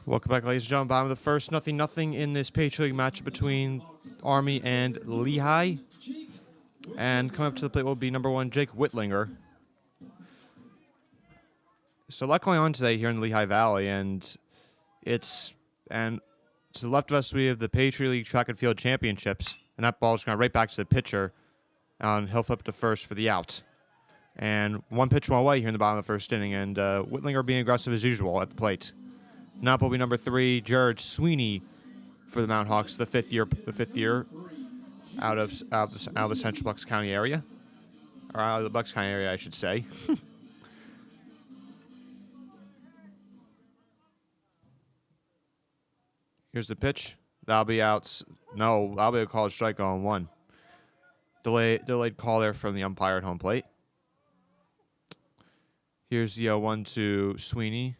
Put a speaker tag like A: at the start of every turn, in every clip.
A: Welcome back, ladies and gentlemen. Bottom of the first, 0-0 in this Patriot League match between Army and Lehigh. And coming up to the plate will be number 1, Jake Whitlinger. So a lot going on today here in the Lehigh Valley, and to the left of us we have the Patriot League Track and Field Championships, and that ball is going right back to the pitcher, and he'll flip to first for the out. And one pitch one away here in the bottom of the first inning, and Whitlinger being aggressive as usual at the plate. Now will be number 3, Jared Sweeney for the Mount Hawks, the fifth year out of the Central Bucks County area, or out of the Bucks County area, I should say. Here's the pitch. That'll be out. No, that'll be a called strike on 1. Delayed call there from the umpire at home plate. Here's the 0-1 to Sweeney.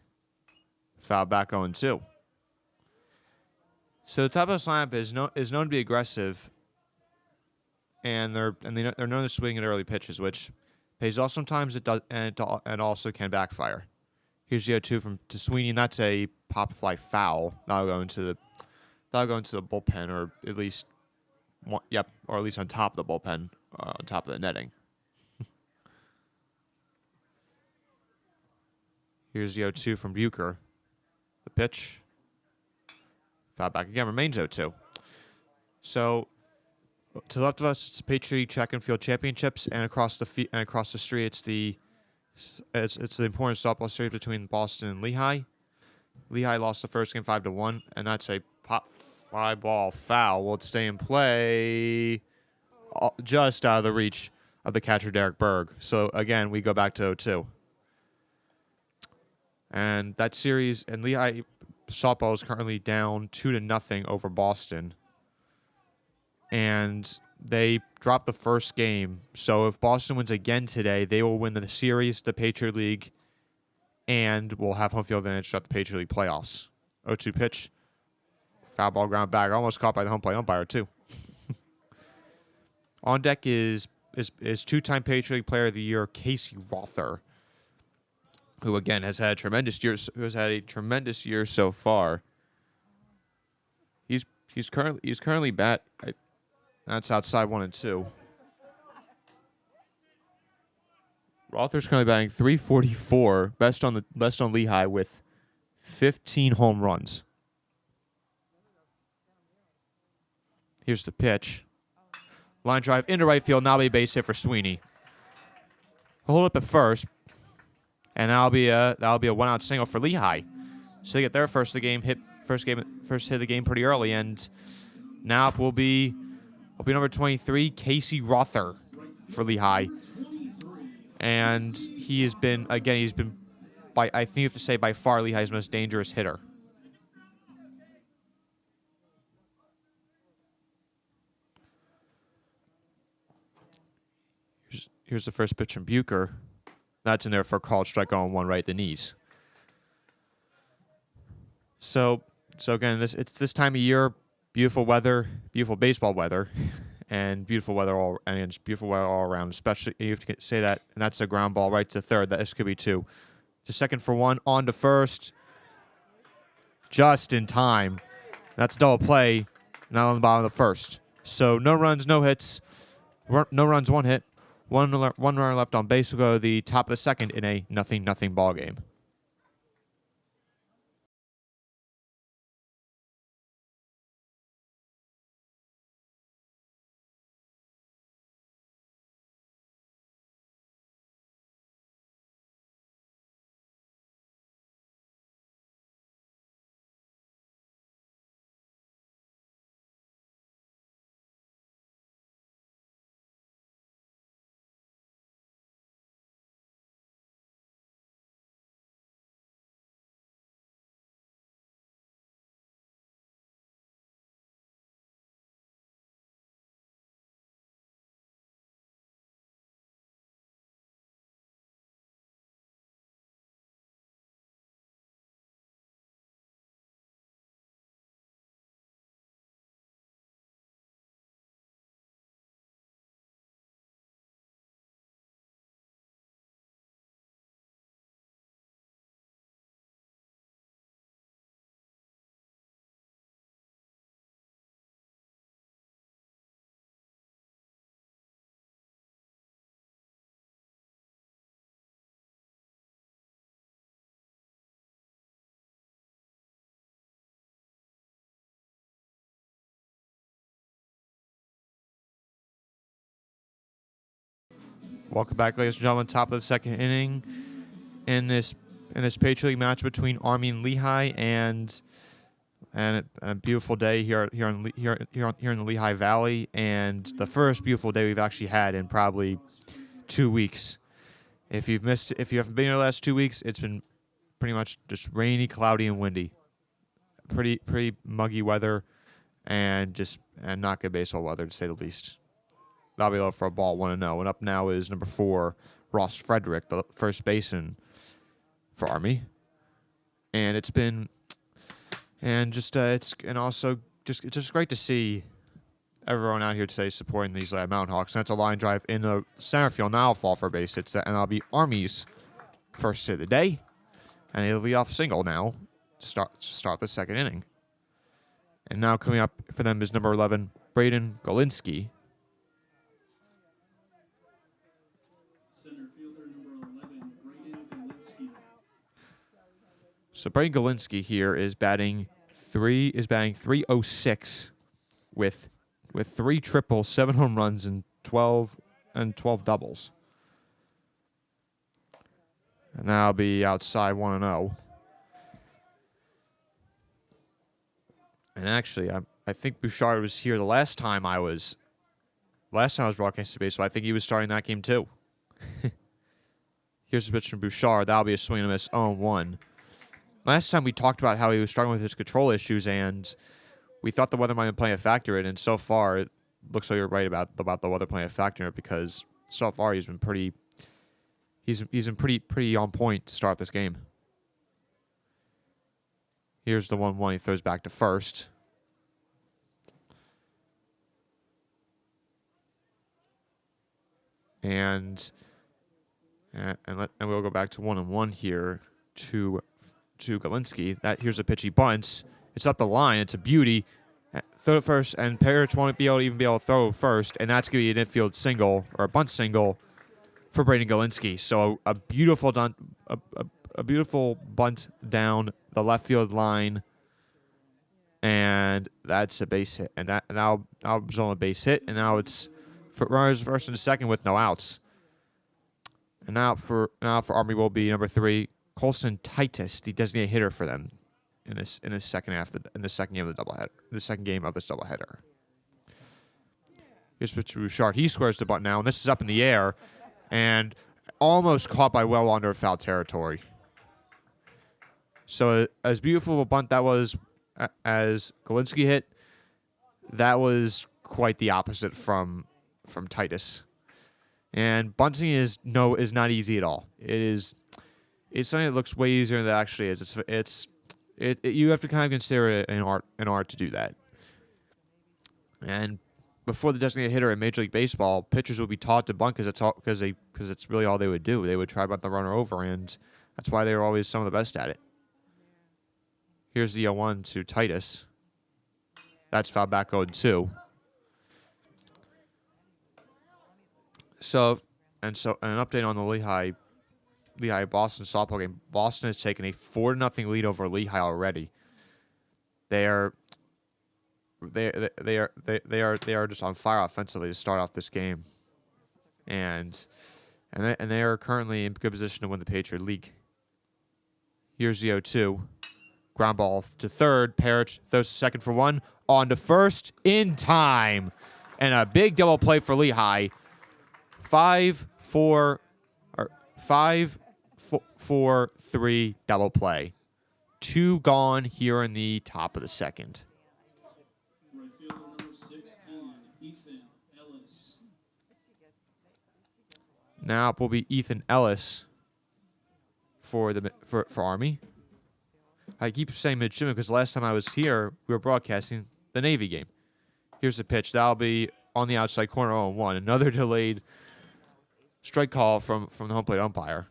A: Foul back 0-2. So the top of this lineup is known to be aggressive, and they're known to swing at early pitches, which pays off sometimes. It does, and also can backfire. Here's the 0-2 to Sweeney, and that's a pop fly foul. That'll go into the bullpen, or at least or at least on top of the bullpen, on top of the netting. Here's the 0-2 from Bucher. The pitch. Foul back again, remains 0-2. So to the left of us, it's the Patriot Track and Field Championships, and across the street, it's the important softball series between Boston and Lehigh. Lehigh lost the first game 5-1, and that's a pop fly ball foul. Will it stay in play? Just out of the reach of the catcher Derek Berg. So again, we go back to 0-2. And that series, and Lehigh softball is currently down 2-0 over Boston. And they dropped the first game. So if Boston wins again today, they will win the series, the Patriot League, and will have home field advantage throughout the Patriot League playoffs. 0-2 pitch. Foul ball ground back. Almost caught by the home plate umpire, too. On deck is two-time Patriot League Player of the Year, Casey Rother, who again has had a tremendous year so far. He's currently that's outside 1-2. Rother's currently batting .344, best on Lehigh with 15 home runs. Here's the pitch. Line drive into right field. Now be a base hit for Sweeney. He'll hold up at first. And that'll be a 1-out single for Lehigh. So they get their first hit of the game pretty early, and now will be number 23, Casey Rother for Lehigh. And he's been I think you have to say by far Lehigh's most dangerous hitter. Here's the first pitch from Bucher. That's in there for a called strike on 1 right at the knees. So again, it's this time of year, beautiful weather, beautiful baseball weather, and beautiful weather all around. Especially you have to say that, and that's a ground ball right to third. This could be 2. To second for 1, on to first, just in time. That's a double play. Now on the bottom of the first. So no runs, no hits, no runs, 1 hit. One runner left on base will go to the top of the second in a 0-0 ball game. Welcome back, ladies and gentlemen. Top of the second inning in this Patriot League match between Army and Lehigh, and a beautiful day here in the Lehigh Valley, and the first beautiful day we've actually had in probably 2 weeks. If you haven't been here the last 2 weeks, it's been pretty much just rainy, cloudy, and windy. Pretty muggy weather, and not good baseball weather, to say the least. That'll be low for a ball 1-0. And up now is number 4, Ross Frederick, the first baseman for Army. And it's just great to see everyone out here today supporting these Mountain Hawks. And that's a line drive in the center field. Now I'll fall for a base hit, and that'll be Army's first hit of the day. And it'll be off single now to start the second inning. And now coming up for them is number 11, Braden Golinsky. So Braden Golinsky here is batting 306 with 3 triples, 7 home runs, and 12 doubles. And that'll be outside 1-0. And actually, I think Bouchard was here the last time I was broadcasting baseball. I think he was starting that game too. Here's a pitch from Bouchard. That'll be a swing and a miss, 0-1. Last time we talked about how he was struggling with his control issues, and we thought the weather might have been playing a factor in it. And so far, it looks like you're right about the weather playing a factor in it, because so far he's been pretty on point to start this game. Here's the 1-1. He throws back to first. And we'll go back to 1-1 here to Golinsky. Here's a pitch he bunts. It's up the line. It's a beauty. Throw it first, and Parrish won't be able to throw first, and that's going to be an infield single or a bunt single for Braden Golinsky. So a beautiful bunt down the left field line, and that's a base hit. And that now was on a base hit, and now it's for runners first and second with no outs. And now for Army will be number 3, Colson Titus, the designated hitter for them in this second game of the second game of this doubleheader. Here's pitch to Bouchard. He squares the bunt now, and this is up in the air, and almost caught by well under foul territory. So as beautiful a bunt that was as Golinsky hit, that was quite the opposite from Titus. And bunting is not easy at all. It's something that looks way easier than it actually is. You have to kind of consider it an art to do that. And before the designated hitter in Major League Baseball, pitchers would be taught to bunt because it's really all they would do. They would try to bunt the runner over, and that's why they were always some of the best at it. Here's the 0-1 to Titus. That's foul back 0-2. So an update on the Lehigh Boston softball game. Boston has taken a 4-0 lead over Lehigh already. They are just on fire offensively to start off this game, and they are currently in good position to win the Patriot League. Here's the 0-2. Ground ball to third. Parrish throws second for 1. On to first in time, and a big double play for Lehigh. 5-4-3 double play. 2 gone here in the top of the second.
B: Right fielder number 16, Ethan Ellis.
A: Now it will be Ethan Ellis for Army. I keep saying midshipman because last time I was here, we were broadcasting the Navy game. Here's the pitch. That'll be on the outside corner, 0-1. Another delayed strike call from the home plate umpire.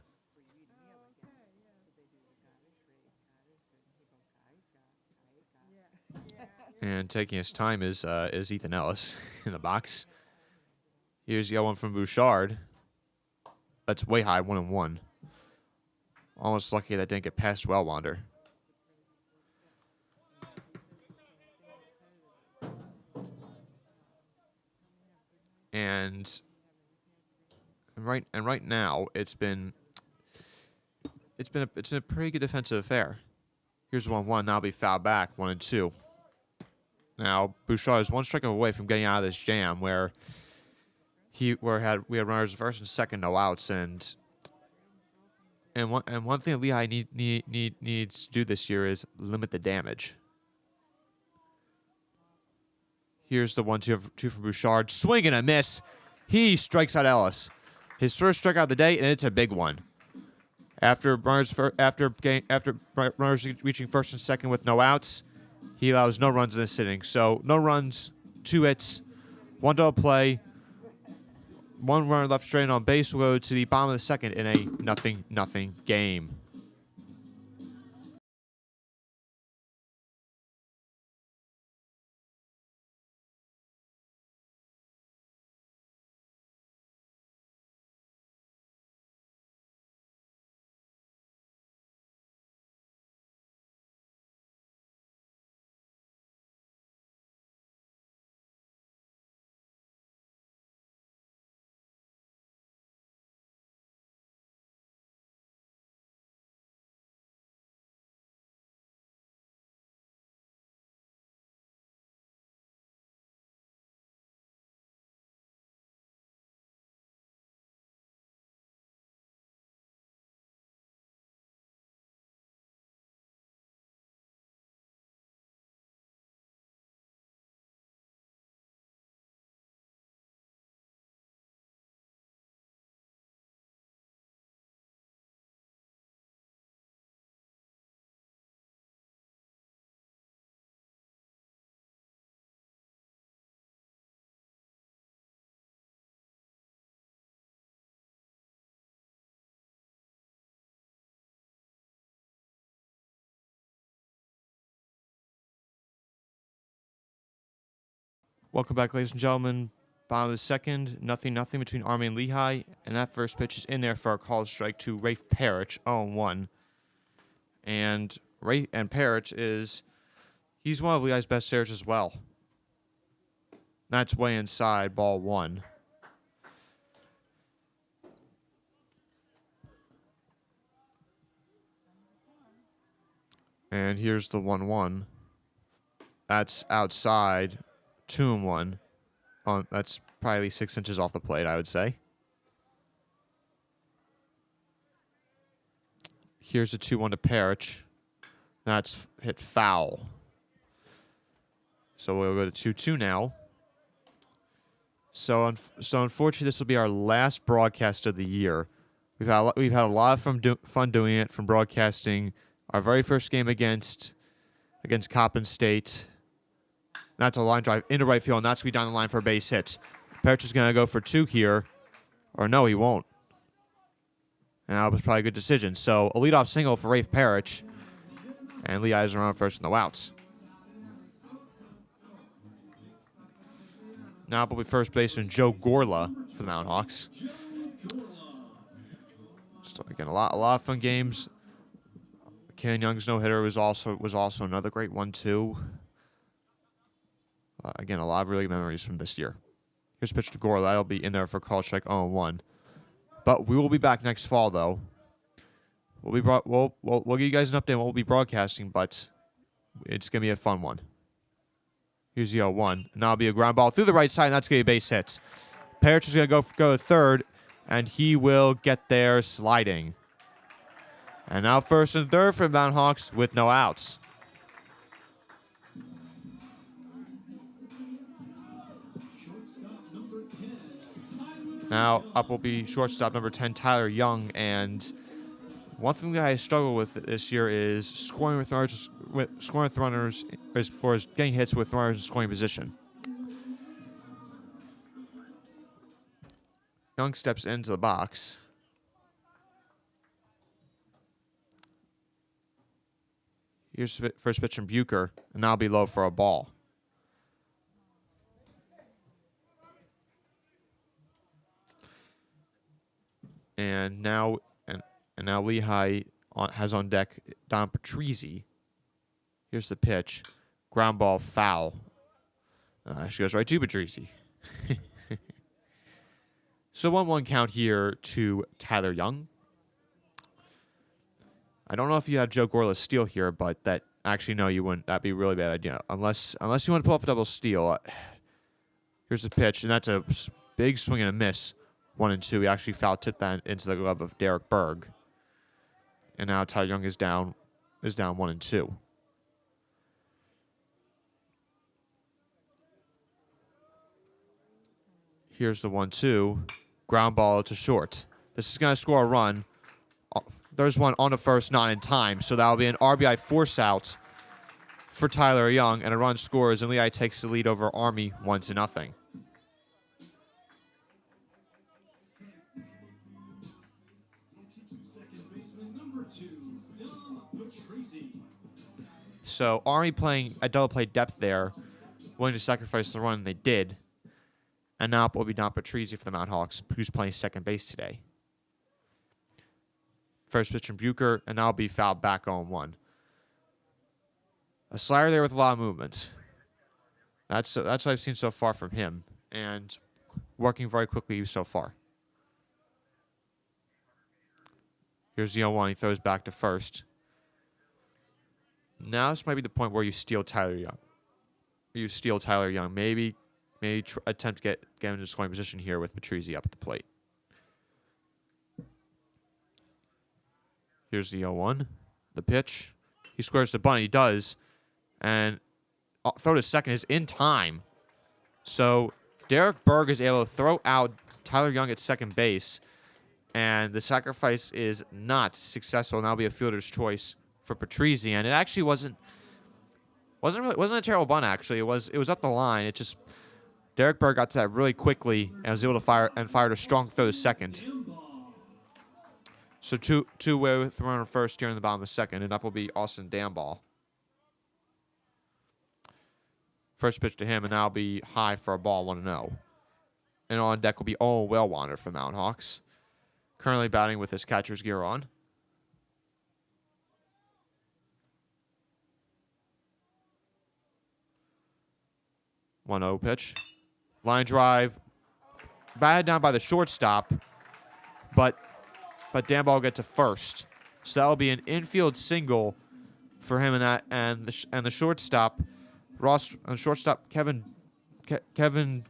A: And taking his time is Ethan Ellis in the box. Here's the 0-1 from Bouchard. That's way high, 1-1. Almost lucky that didn't get past Wellwander. And right now it's been a pretty good defensive affair. Here's 1-1. That'll be foul back 1-2. Now Bouchard is one strike away from getting out of this jam where we had runners first and second, no outs, and one thing that Lehigh needs to do this year is limit the damage. Here's the 1-2 from Bouchard. Swing and a miss. He strikes out Ellis. His first strikeout of the day, and it's a big one. After runners reaching first and second with no outs, he allows no runs in this inning. So no runs, 2 hits, 1 double play, 1 runner left stranded on base. Will go to the bottom of the second in a 0-0 game. Welcome back, ladies and gentlemen. Bottom of the second, 0-0 between Army and Lehigh, and that first pitch is in there for a called strike to Rafe Parrish, 0-1. And Parrish he's one of Lehigh's best hitters as well. That's way inside, ball 1. And here's the 1-1. That's outside, 2-1. That's probably 6 inches off the plate, I would say. Here's a 2-1 to Parrish. That's hit foul. So we'll go to 2-2 now. So unfortunately, this will be our last broadcast of the year. We've had a lot of fun doing it, from broadcasting our very first game against Coppin State. That's a line drive into right field, and that's going to be down the line for a base hit. Parrish is going to go for 2 here. Or no, he won't. And that was probably a good decision. So a leadoff single for Rafe Parrish. And Lehigh is around first in the outs. Now will be first baseman Joe Gorla for the Mountain Hawks. So again, a lot of fun games. Ken Young's no-hitter was also another great one, too. Again, a lot of really good memories from this year. Here's a pitch to Gorla. That'll be in there for call strike 0-1. But we will be back next fall, though. We'll give you guys an update on what we'll be broadcasting, but it's going to be a fun one. Here's the 0-1. And that'll be a ground ball through the right side, and that's going to be a base hit. Parrish is going to go to third, and he will get there sliding. And now first and third for the Mountain Hawks with no outs. Now up will be shortstop number 10, Tyler Young. And one thing that I struggle with this year is scoring with runners, or getting hits with runners in scoring position. Young steps into the box. Here's first pitch from Bucher, and that'll be low for a ball. And now Lehigh has on deck Don Patrizzi. Here's the pitch. Ground ball foul. She goes right to Patrizzi. So 1-1 count here to Tyler Young. I don't know if you have Joe Gorless steal here, but that actually no, you wouldn't. That'd be a really bad idea. Unless you want to pull off a double steal. Here's the pitch, and that's a big swing and a miss. 1-2. He actually foul tipped that into the glove of Derek Berg. And now Tyler Young is down 1-2. Here's the 1-2. Ground ball to short. This is going to score a run. There's one on the first, not in time. So that'll be an RBI force out for Tyler Young, and a run scores, and Lehigh takes the lead over Army 1-0.
B: Second baseman number 2, Dom Patrizi.
A: So Army playing a double play depth there, willing to sacrifice the run, and they did. And now it will be Don Patrizi for the Mount Hawks, who's playing second base today. First pitch from Bucher, and that'll be fouled back on 1. A slider there with a lot of movement. That's what I've seen so far from him, and working very quickly so far. Here's the 0-1. He throws back to first. Now this might be the point where you steal Tyler Young. Maybe attempt to get him into scoring position here with Patrizi up at the plate. Here's the 0-1. The pitch. He squares the bunt. He does. And throw to second is in time. So Derek Berg is able to throw out Tyler Young at second base. And the sacrifice is not successful. And that'll be a fielder's choice for Patrizi. And it actually wasn't a terrible bunt, actually. It was up the line. It just Derek Berg got to that really quickly and was able to fired a strong throw to second. So two with runner first here in the bottom of the second, and up will be Austin Damball. First pitch to him, and that'll be high for a ball, 1-0. And on deck will be Owen Wellwander for the Mount Hawks. Currently batting with his catcher's gear on. One 0 pitch. Line drive. Batted down by the shortstop, but Damball will get to first. So that'll be an infield single for him and the shortstop. Kevin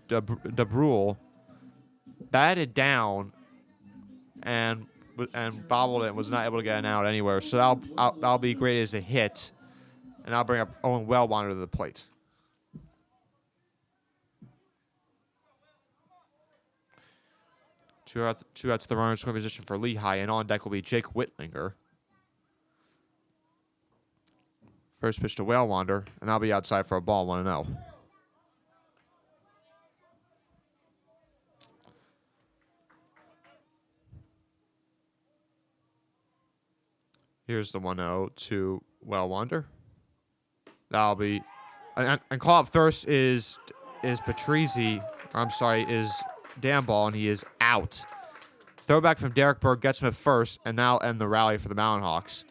A: DeBrule batted down and bobbled it and was not able to get an out anywhere. So that'll be graded as a hit, and I'll bring up Owen Wellwander to the plate. Two out to the runner scoring position for Lehigh, and on deck will be Jake Whitlinger. First pitch to Wellwander, and that'll be outside for a ball, 1-0. Here's the 1-0 to Wellwander. That'll be, and call up first is Patrizi. Is Damball, and he is out. Throwback from Derek Berg gets him at first, and that'll end the rally for the Mountain Hawks.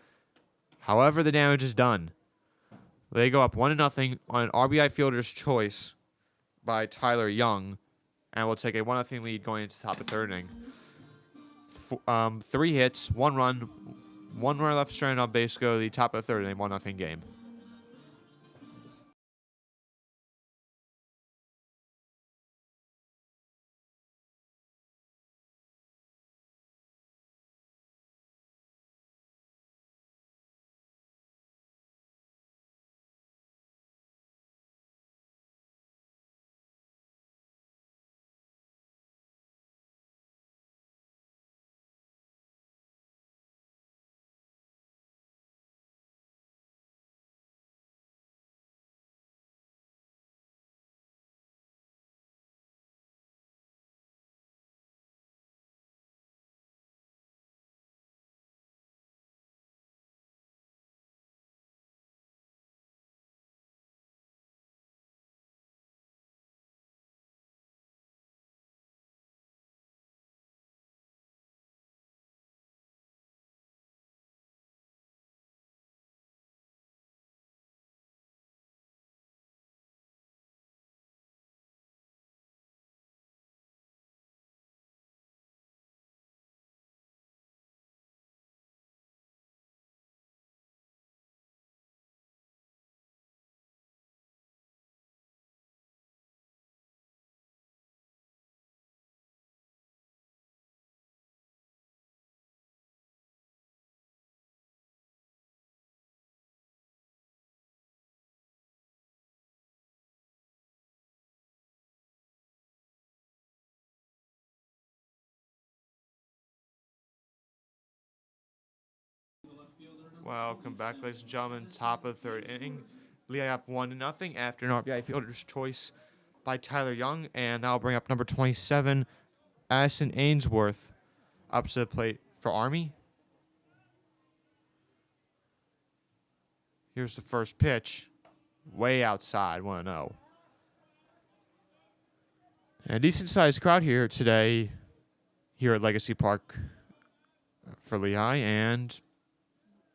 A: However, the damage is done. They go up 1-0 on an RBI fielder's choice by Tyler Young, and will take a 1-0 lead going into the top of the third inning. 3 hits, 1 run, 1 runner left stranded on base, go to the top of the third inning, 1-0 game. Welcome back, ladies and gentlemen. Top of the third inning. Lehigh up 1-0 after an RBI fielder's choice by Tyler Young, and that'll bring up number 27, Addison Ainsworth, up to the plate for Army. Here's the first pitch, way outside, 1-0. And a decent-sized crowd here today, here at Legacy Park for Lehigh, and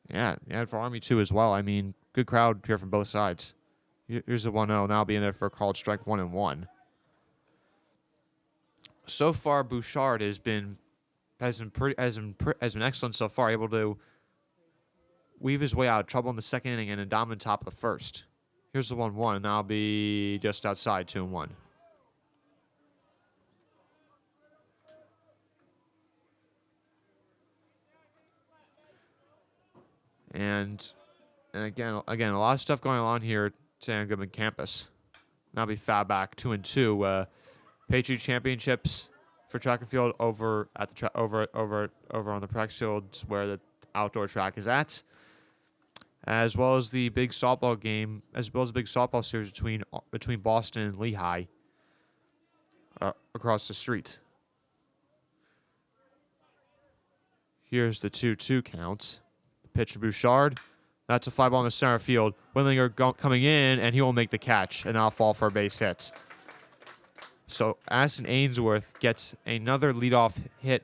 A: yeah, for Army too as well. I mean, good crowd here from both sides. Here's a 1-0. Now being there for a called strike 1-1. So far, Bouchard has been excellent so far, able to weave his way out of trouble in the second inning and a dominant top of the first. Here's the 1-1, and that'll be just outside 2-1. And again, a lot of stuff going on here at San Goodman campus. That'll be foul back 2-2. Patriot Championships for track and field over at the over on the practice fields where the outdoor track is at, as well as the big softball game, as well as the big softball series between Boston and Lehigh across the street. Here's the 2-2 count. Pitch from Bouchard. That's a fly ball in the center field. Windlinger coming in, and he will make the catch, and that'll fall for a base hit. So Addison Ainsworth gets another leadoff hit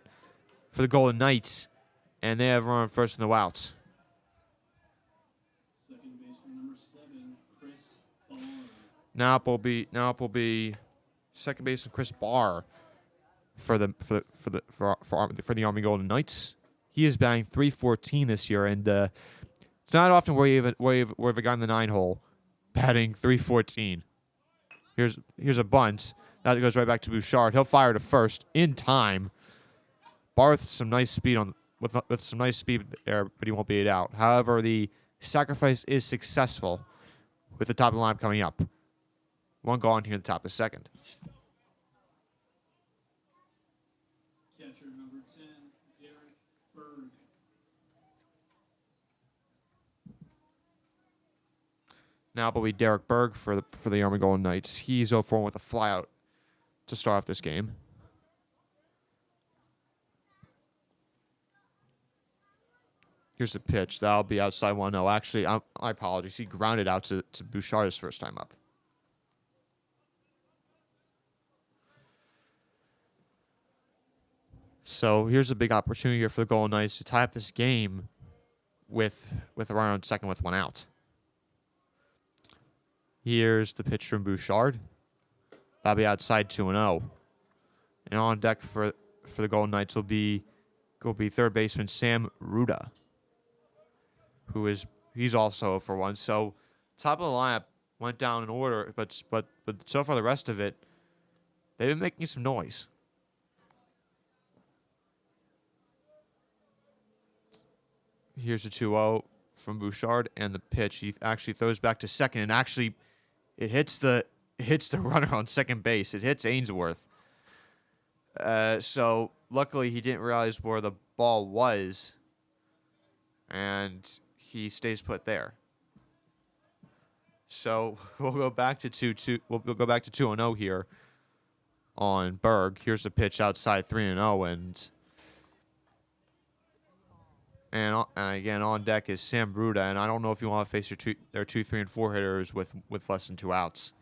A: for the Golden Knights, and they have run first in the outs.
B: Second baseman number 7, Chris Barr.
A: Now it will be second baseman Chris Barr for the Army Golden Knights. He is batting .314 this year, and it's not often where you have a guy in the 9 hole batting .314. Here's a bunt. That goes right back to Bouchard. He'll fire to first in time. Barr with some nice speed with some nice speed there, but he won't beat it out. However, the sacrifice is successful with the top of the line coming up. One gone here at the top of the second.
B: Catcher number 10, Derek Berg.
A: Now it will be Derek Berg for the Army Golden Knights. He's 0-4 with a flyout to start off this game. Here's the pitch. That'll be outside 1-0. Actually, I apologize. He grounded out to Bouchard his first time up. So here's a big opportunity here for the Golden Knights to tie up this game with a runner on second with one out. Here's the pitch from Bouchard. That'll be outside 2-0. And on deck for the Golden Knights will be third baseman Sam Ruda, he's also 0-1. So top of the lineup went down in order, but so far the rest of it, they've been making some noise. Here's a 2-0 from Bouchard, and the pitch. He actually throws back to second, and actually it hits the runner on second base. It hits Ainsworth. So luckily he didn't realize where the ball was, and he stays put there. So we'll go back to 2-2. We'll go back to 2-0 here on Berg. Here's the pitch outside 3-0, and again on deck is Sam Bruda, and I don't know if you want to face their 2, 3, and 4 hitters with less than 2 outs.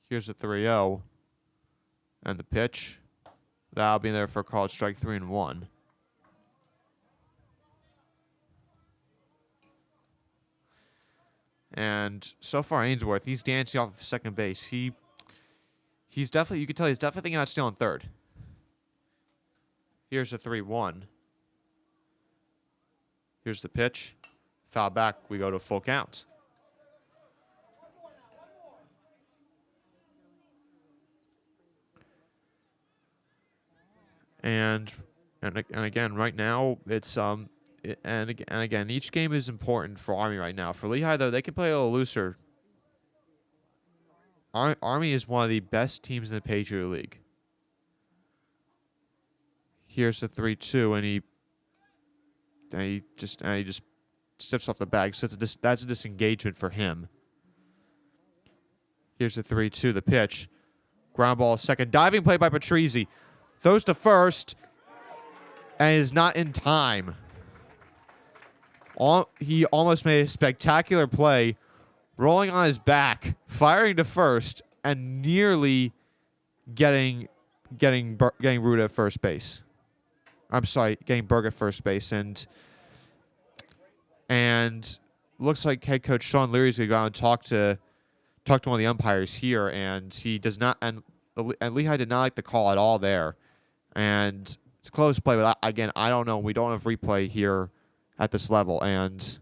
A: Here's the 3-0, and the pitch. That'll be there for a called strike 3-1. And so far, Ainsworth, he's dancing off of second base. He's definitely, you can tell he's definitely thinking about stealing third. Here's the 3-1. Here's the pitch. Foul back, we go to full count. And again, right now it's and again, each game is important for Army right now. For Lehigh, though, they can play a little looser. Army is one of the best teams in the Patriot League. Here's the 3-2, and he just steps off the bag. So that's a disengagement for him. Here's the 3-2, the pitch. Ground ball, second. Diving play by Patrizzi. Throws to first and is not in time. He almost made a spectacular play, rolling on his back, firing to first, and nearly getting Ruda at first base. I'm sorry, getting Berg at first base. And looks like head coach Sean Leary is going to go out and talk to one of the umpires here, and he does not. And Lehigh did not like the call at all there, and it's a close play. But again, I don't know. We don't have replay here at this level, and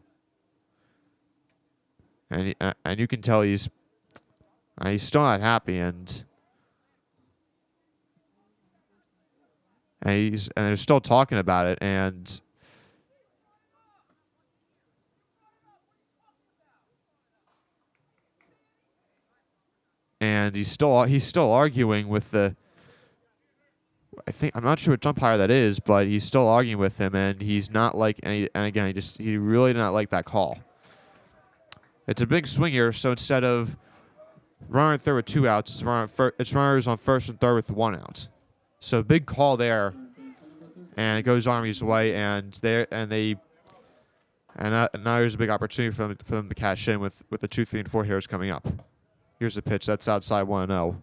A: you can tell he's still not happy, and they're still talking about it, and he's still arguing with the. I'm not sure which umpire that is, but he's still arguing with him, and he's not like. And again, he really did not like that call. It's a big swing here, so instead of runner at third with 2 outs, it's runners on first and third with 1 out. So big call there, and it goes Army's way, and now there's a big opportunity for them to cash in with the 2, 3, and 4 hitters coming up. Here's the pitch. That's outside 1-0.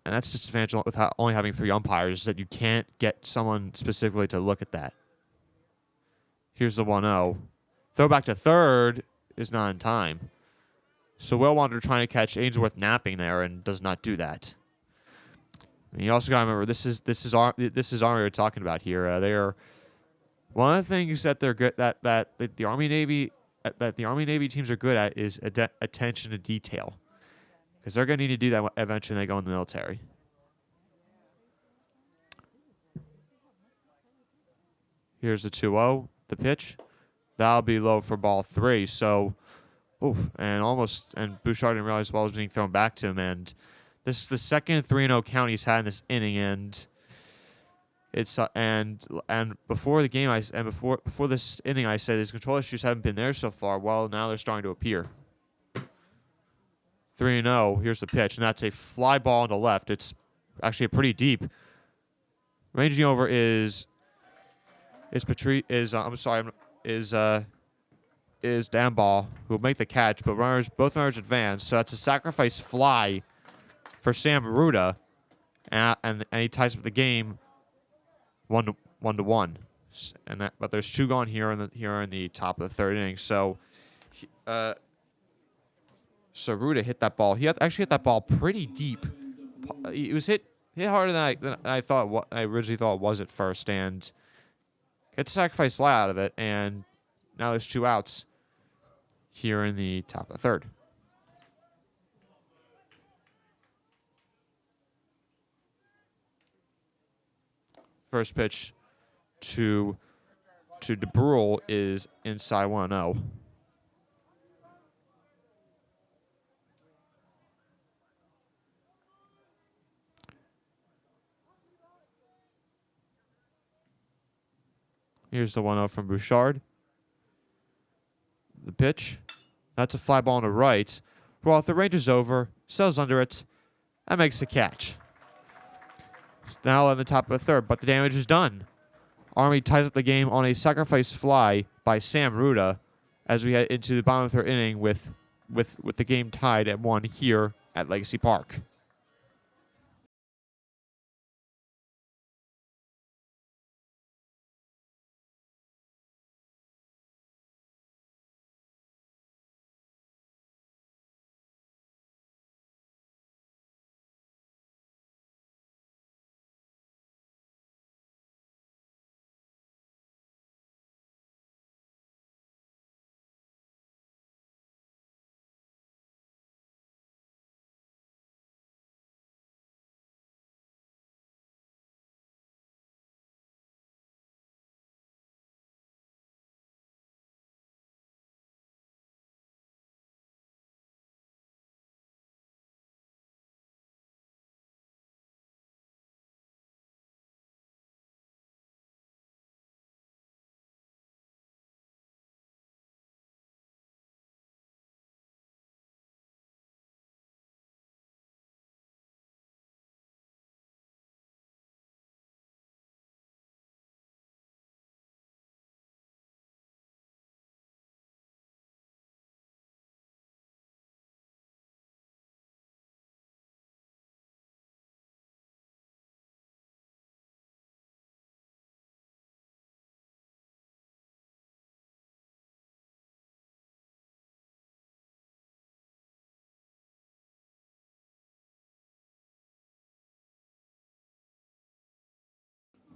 A: And that's just advantage with only having 3 umpires, that you can't get someone specifically to look at that. Here's the 1-0. Throw back to third is not in time. So Wellwander trying to catch Ainsworth napping there and does not do that. And you also got to remember, this is Army we're talking about here. They're one of the things that they're good that the Army Navy teams are good at is attention to detail. Because they're going to need to do that eventually when they go in the military. Here's the 2-0, the pitch. That'll be low for ball 3. So, and Bouchard didn't realize the ball was being thrown back to him. And this is the second 3-0 count he's had in this inning. And it's and before the game, before this inning, I said his control issues haven't been there so far. Well, now they're starting to appear. 3-0. Here's the pitch, and that's a fly ball on the left. It's actually pretty deep. Ranging over is Dan Ball, who will make the catch, but both runners advance. So that's a sacrifice fly for Sam Ruda, and he ties up the game 1-1. But there's 2 gone here in the top of the 3rd inning. So. So Ruda hit that ball. He actually hit that ball pretty deep. It was hit harder than I thought. I originally thought it was at first, and get the sacrifice fly out of it. And now there's 2 outs here in the top of the 3rd. First pitch to DeBrule is inside 1-0. Here's the 1-0 from Bouchard. The pitch. That's a fly ball on the right. Roth, the range is over, sails under it, and makes the catch. Now in the top of the 3rd, but the damage is done. Army ties up the game on a sacrifice fly by Sam Ruda as we head into the bottom of the 3rd inning with the game tied at 1 here at Legacy Park.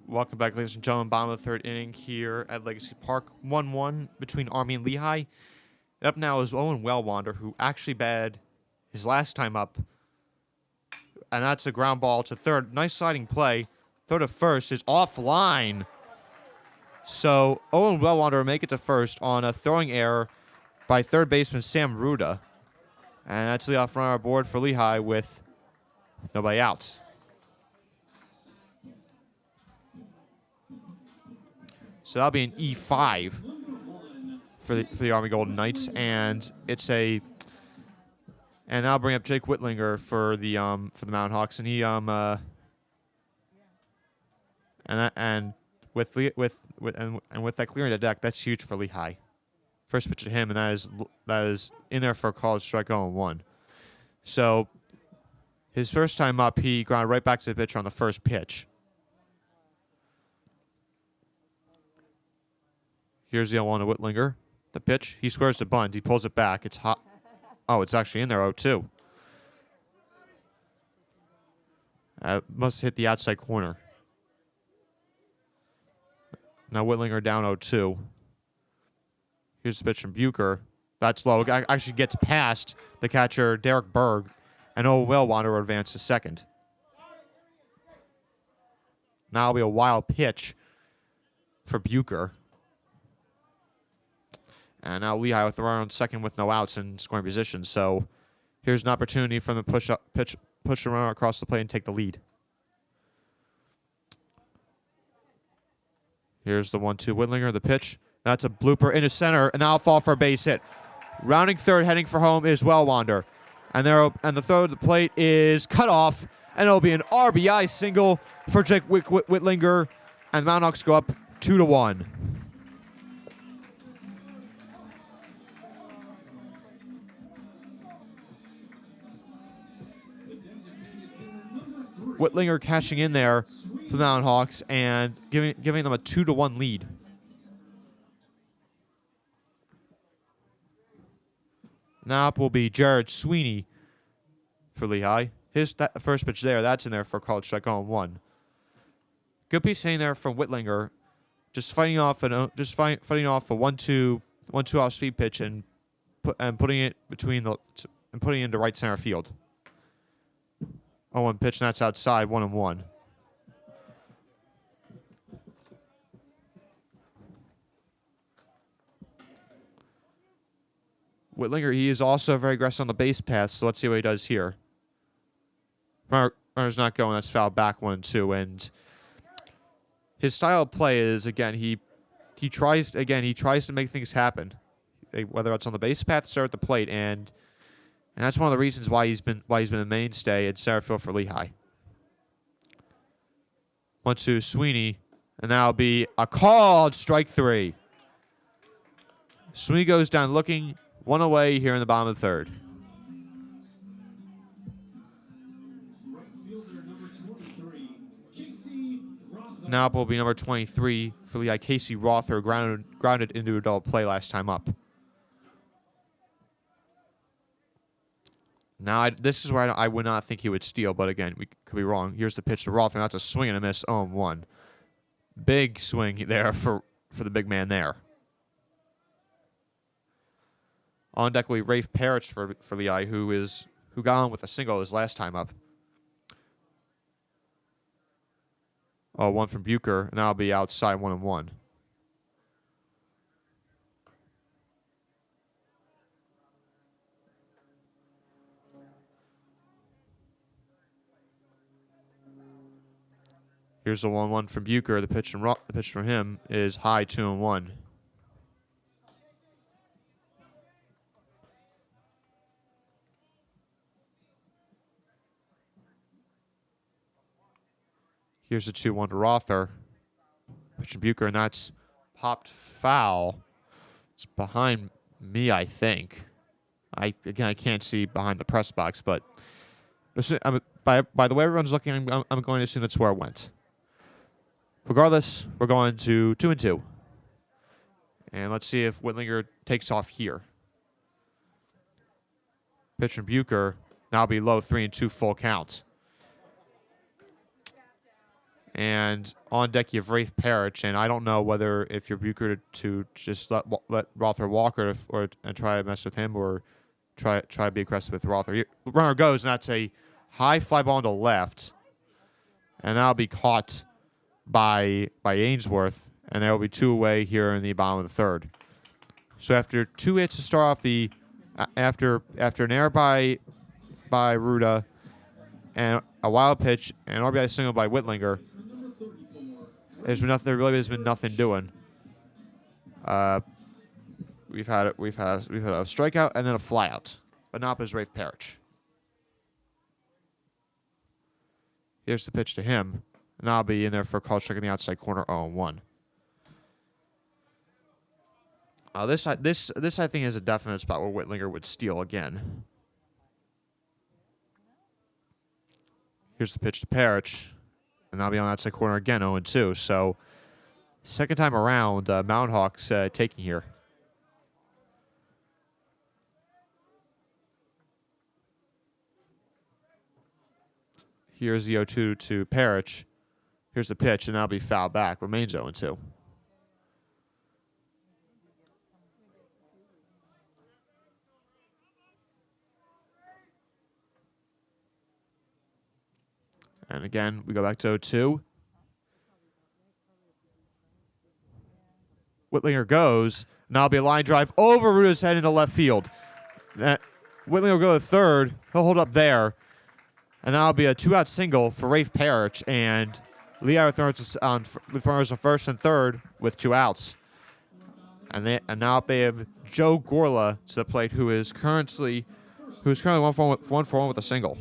A: Welcome back, ladies and gentlemen. Bottom of the third inning here at Legacy Park. 1-1 between Army and Lehigh. Up now is Owen Wellwander, who actually batted his last time up. And that's a ground ball to third. Nice sliding play. Throw to first is offline. So Owen Wellwander will make it to first on a throwing error by third baseman Sam Ruda. And that's the off runner aboard for Lehigh with nobody out. So that'll be an E5 for the Army Golden Knights, and and that'll bring up Jake Whitlinger for the Mountain Hawks, and he with that clearing the deck, that's huge for Lehigh. First pitch to him, and that is in there for a called strike 0-1. So his first time up, he grounded right back to the pitcher on the first pitch. Here's the 0-1 to Whitlinger. The pitch. He squares the bunt. He pulls it back. It's hot. Oh, it's actually in there, 0-2. Must hit the outside corner. Now Whitlinger down 0-2. Here's the pitch from Bucher. That's low. It actually gets past the catcher, Derek Berg, and Owen Wellwander will advance to second. Now it'll be a wild pitch for Bucher. And now Lehigh with the runner on second with no outs in scoring position. So here's an opportunity from the push the runner across the plate and take the lead. Here's the 1-2 Whitlinger, the pitch. That's a blooper into center, and now I'll fall for a base hit. Rounding third, heading for home is Wellwander. And the throw to the plate is cut off, and it'll be an RBI single for Jake Whitlinger, and the Mountain Hawks go up 2-1. Whitlinger cashing in there for the Mountain Hawks and giving them a 2-1 lead. Now up will be Jared Sweeney for Lehigh. That first pitch there, that's in there for a called strike 0-1. Good piece hitting there from Whitlinger, just fighting off a 1-2 off speed pitch and putting it into right center field. 0-1 pitch, and that's outside, 1-1. Whitlinger, he is also very aggressive on the base path, so let's see what he does here. Runner's not going, that's foul back 1-2, and his style of play is, again, he tries to make things happen, whether it's on the base path or at the plate, and that's one of the reasons why he's been a mainstay at center field for Lehigh. 1-2 Sweeney, and that'll be a called strike 3. Sweeney goes down looking, one away here in the bottom of the third.
B: Right fielder number 23, Casey Rother.
A: Now it will be number 23 for Lehigh, Casey Rother, grounded into a double play last time up. Now, this is where I would not think he would steal, but again, we could be wrong. Here's the pitch to Rother, and that's a swing and a miss, 0-1. Big swing there for the big man there. On deck will be Rafe Parrish for Lehigh, who got on with a single his last time up. 1 from Bucher, and that'll be outside, 1-1. Here's the 1-1 from Bucher. The pitch from him is high, 2-1. Here's the 2-1 to Rother. Pitch from Bucher, and that's popped foul. It's behind me, I think. I can't see behind the press box, but by the way everyone's looking, I'm going to assume that's where it went. Regardless, we're going to 2-2. And let's see if Whitlinger takes off here. Pitch from Bucher. Now be low, 3-2 full count. And on deck you have Rafe Parrish, and I don't know whether if you're Bucher to just let Rother walk or and try to mess with him or try to be aggressive with Rother. Runner goes, and that's a high fly ball to left, and that'll be caught by Ainsworth, and there will be 2 away here in the bottom of the 3rd. So after 2 hits to start off the after an error by Ruda and a wild pitch and an RBI single by Whitlinger, there's been nothing. There really has been nothing doing. We've had a strikeout and then a flyout, but not as Rafe Parrish. Here's the pitch to him, and that'll be in there for a call strike in the outside corner, 0-1. This I think is a definite spot where Whitlinger would steal again. Here's the pitch to Parrish, and that'll be on the outside corner again, 0-2. So second time around, Mountain Hawks taking here. Here's the 0-2 to Parrish. Here's the pitch, and that'll be fouled back. Remains 0-2. And again, we go back to 0-2. Whitlinger goes, and that'll be a line drive over Ruda's head into left field. Whitlinger will go to 3rd. He'll hold up there. And that'll be a 2-out single for Rafe Parrish, and Lehigh with runners on first and 3rd with 2 outs. And now they have Joe Gorla to the plate, who is currently 1 for 1 with a single.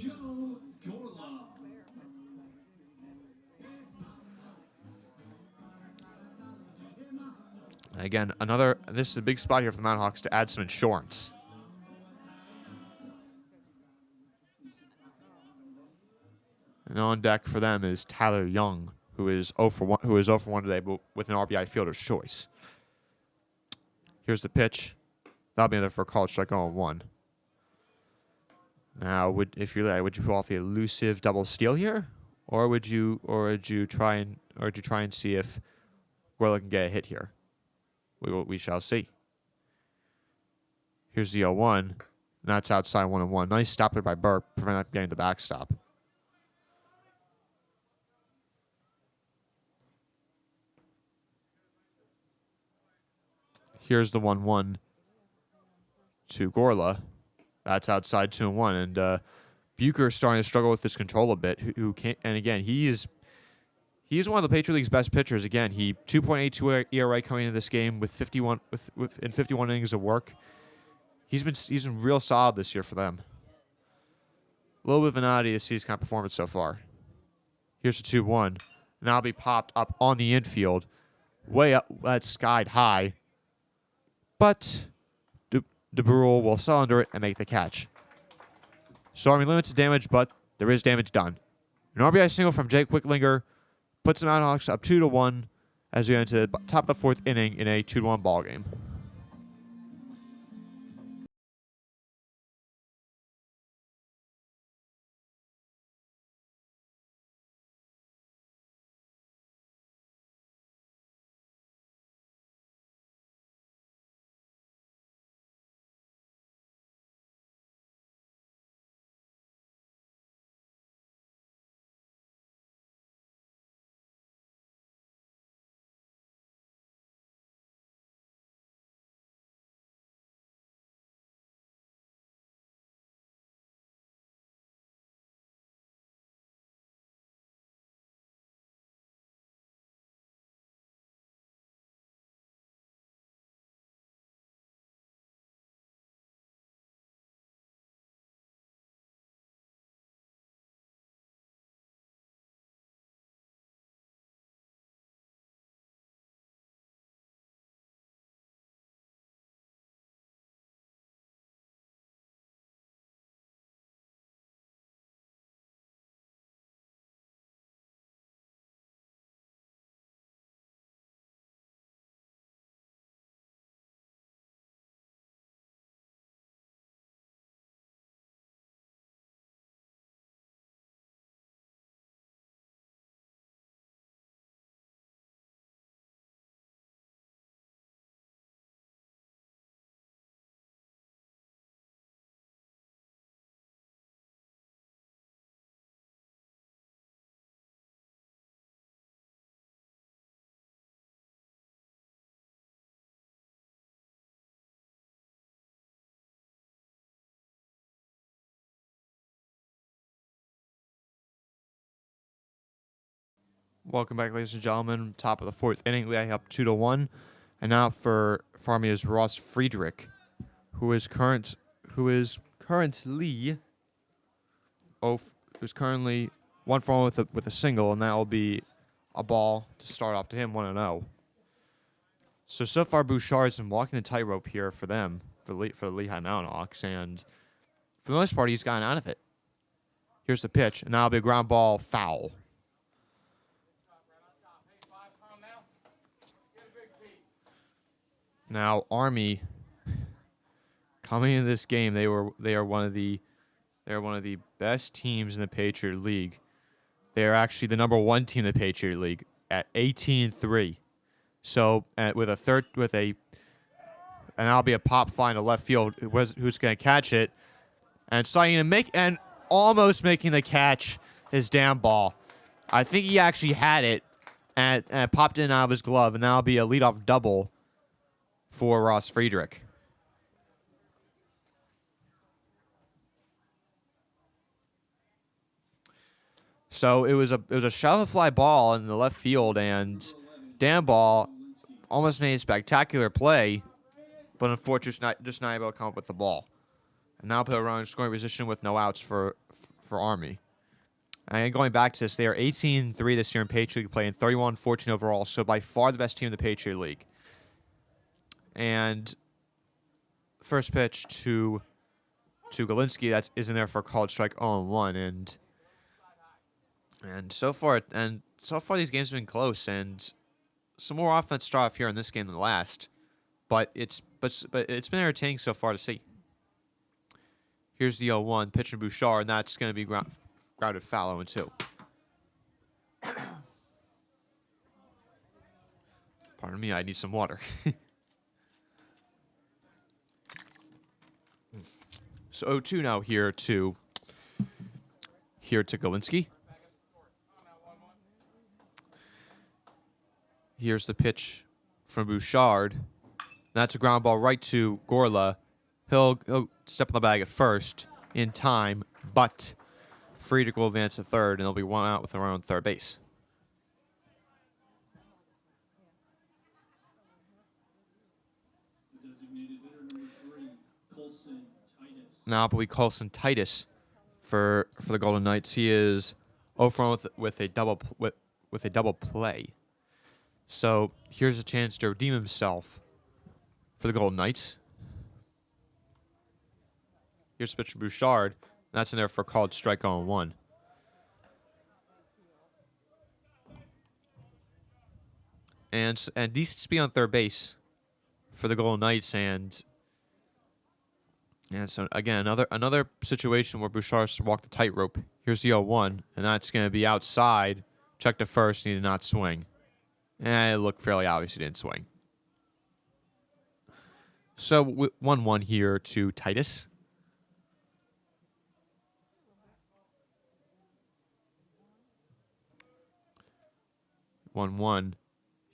A: Again, this is a big spot here for the Mountain Hawks to add some insurance. And on deck for them is Tyler Young, who is 0 for 1 today, but with an RBI fielder's choice. Here's the pitch. That'll be in there for a call strike 0-1. Now, would you pull off the elusive double steal here, or would you try and see if Gorla can get a hit here? We shall see. Here's the 0-1. And that's outside 1-1. Nice stop there by Burke, prevent that from getting the backstop. Here's the 1-1 to Gorla. That's outside 2-1. And Bucher is starting to struggle with his control a bit. Who can't? And again, he's one of the Patriot League's best pitchers. Again, he 2.82 ERA coming into this game with 51 innings of work. He's been real solid this year for them. A little bit of an oddity to see his kind of performance so far. Here's the 2-1. And that'll be popped up on the infield, way up. That's skied high. But DeBrule will sell under it and make the catch. So Army limits the damage, but there is damage done. An RBI single from Jake Whitlinger puts the Mountain Hawks up 2-1 as we get into the top of the 4th inning in a 2-1 ball game. Welcome back, ladies and gentlemen. Top of the fourth inning, Lehigh up 2-1, and now for Army is Ross Friedrich, who is currently who's currently 1 for 1 with a single, and that will be a ball to start off to him 1-0. So far Bouchard's been walking the tightrope here for them for the Lehigh Mountain Hawks, and for the most part he's gotten out of it. Here's the pitch, and that'll be a ground ball foul. Now Army, coming into this game, they are one of the best teams in the Patriot League. They are actually the number 1 team in the Patriot League at 18-3. So and that'll be a pop fly to left field. Who's going to catch it? And starting to and almost making the catch his damn ball. I think he actually had it and popped in out of his glove, and that'll be a leadoff double for Ross Friedrich. So it was a shallow fly ball in the left field, and damn ball almost made a spectacular play, but unfortunately just not able to come up with the ball. And now put a runner in scoring position with no outs for Army. And going back to this, they are 18-3 this year in Patriot League play and 31-14 overall, so by far the best team in the Patriot League. And first pitch to Galinsky, that is in there for a called strike 0-1, and so far these games have been close, and some more offense start off here in this game than the last, but it's been entertaining so far to see. Here's the 0-1 pitch from Bouchard, and that's going to be grounded foul 0-2. Pardon me, I need some water. So 0-2 now here to Galinsky. Here's the pitch from Bouchard. That's a ground ball right to Gorla. He'll step on the bag at first in time, but Friedrich will advance to third, and there'll be 1 out with a runner on third base. Now it'll be Colson Titus for the Golden Knights. He is 0 for 1 with a double play. So here's a chance to redeem himself for the Golden Knights. Here's the pitch from Bouchard. That's in there for a called strike 0-1. And decent speed on third base for the Golden Knights, and so again another situation where Bouchard has to walk the tightrope. Here's the 0-1, and that's going to be outside. Check to first, he did not swing. And it looked fairly obvious he didn't swing. So 1-1 here to Titus.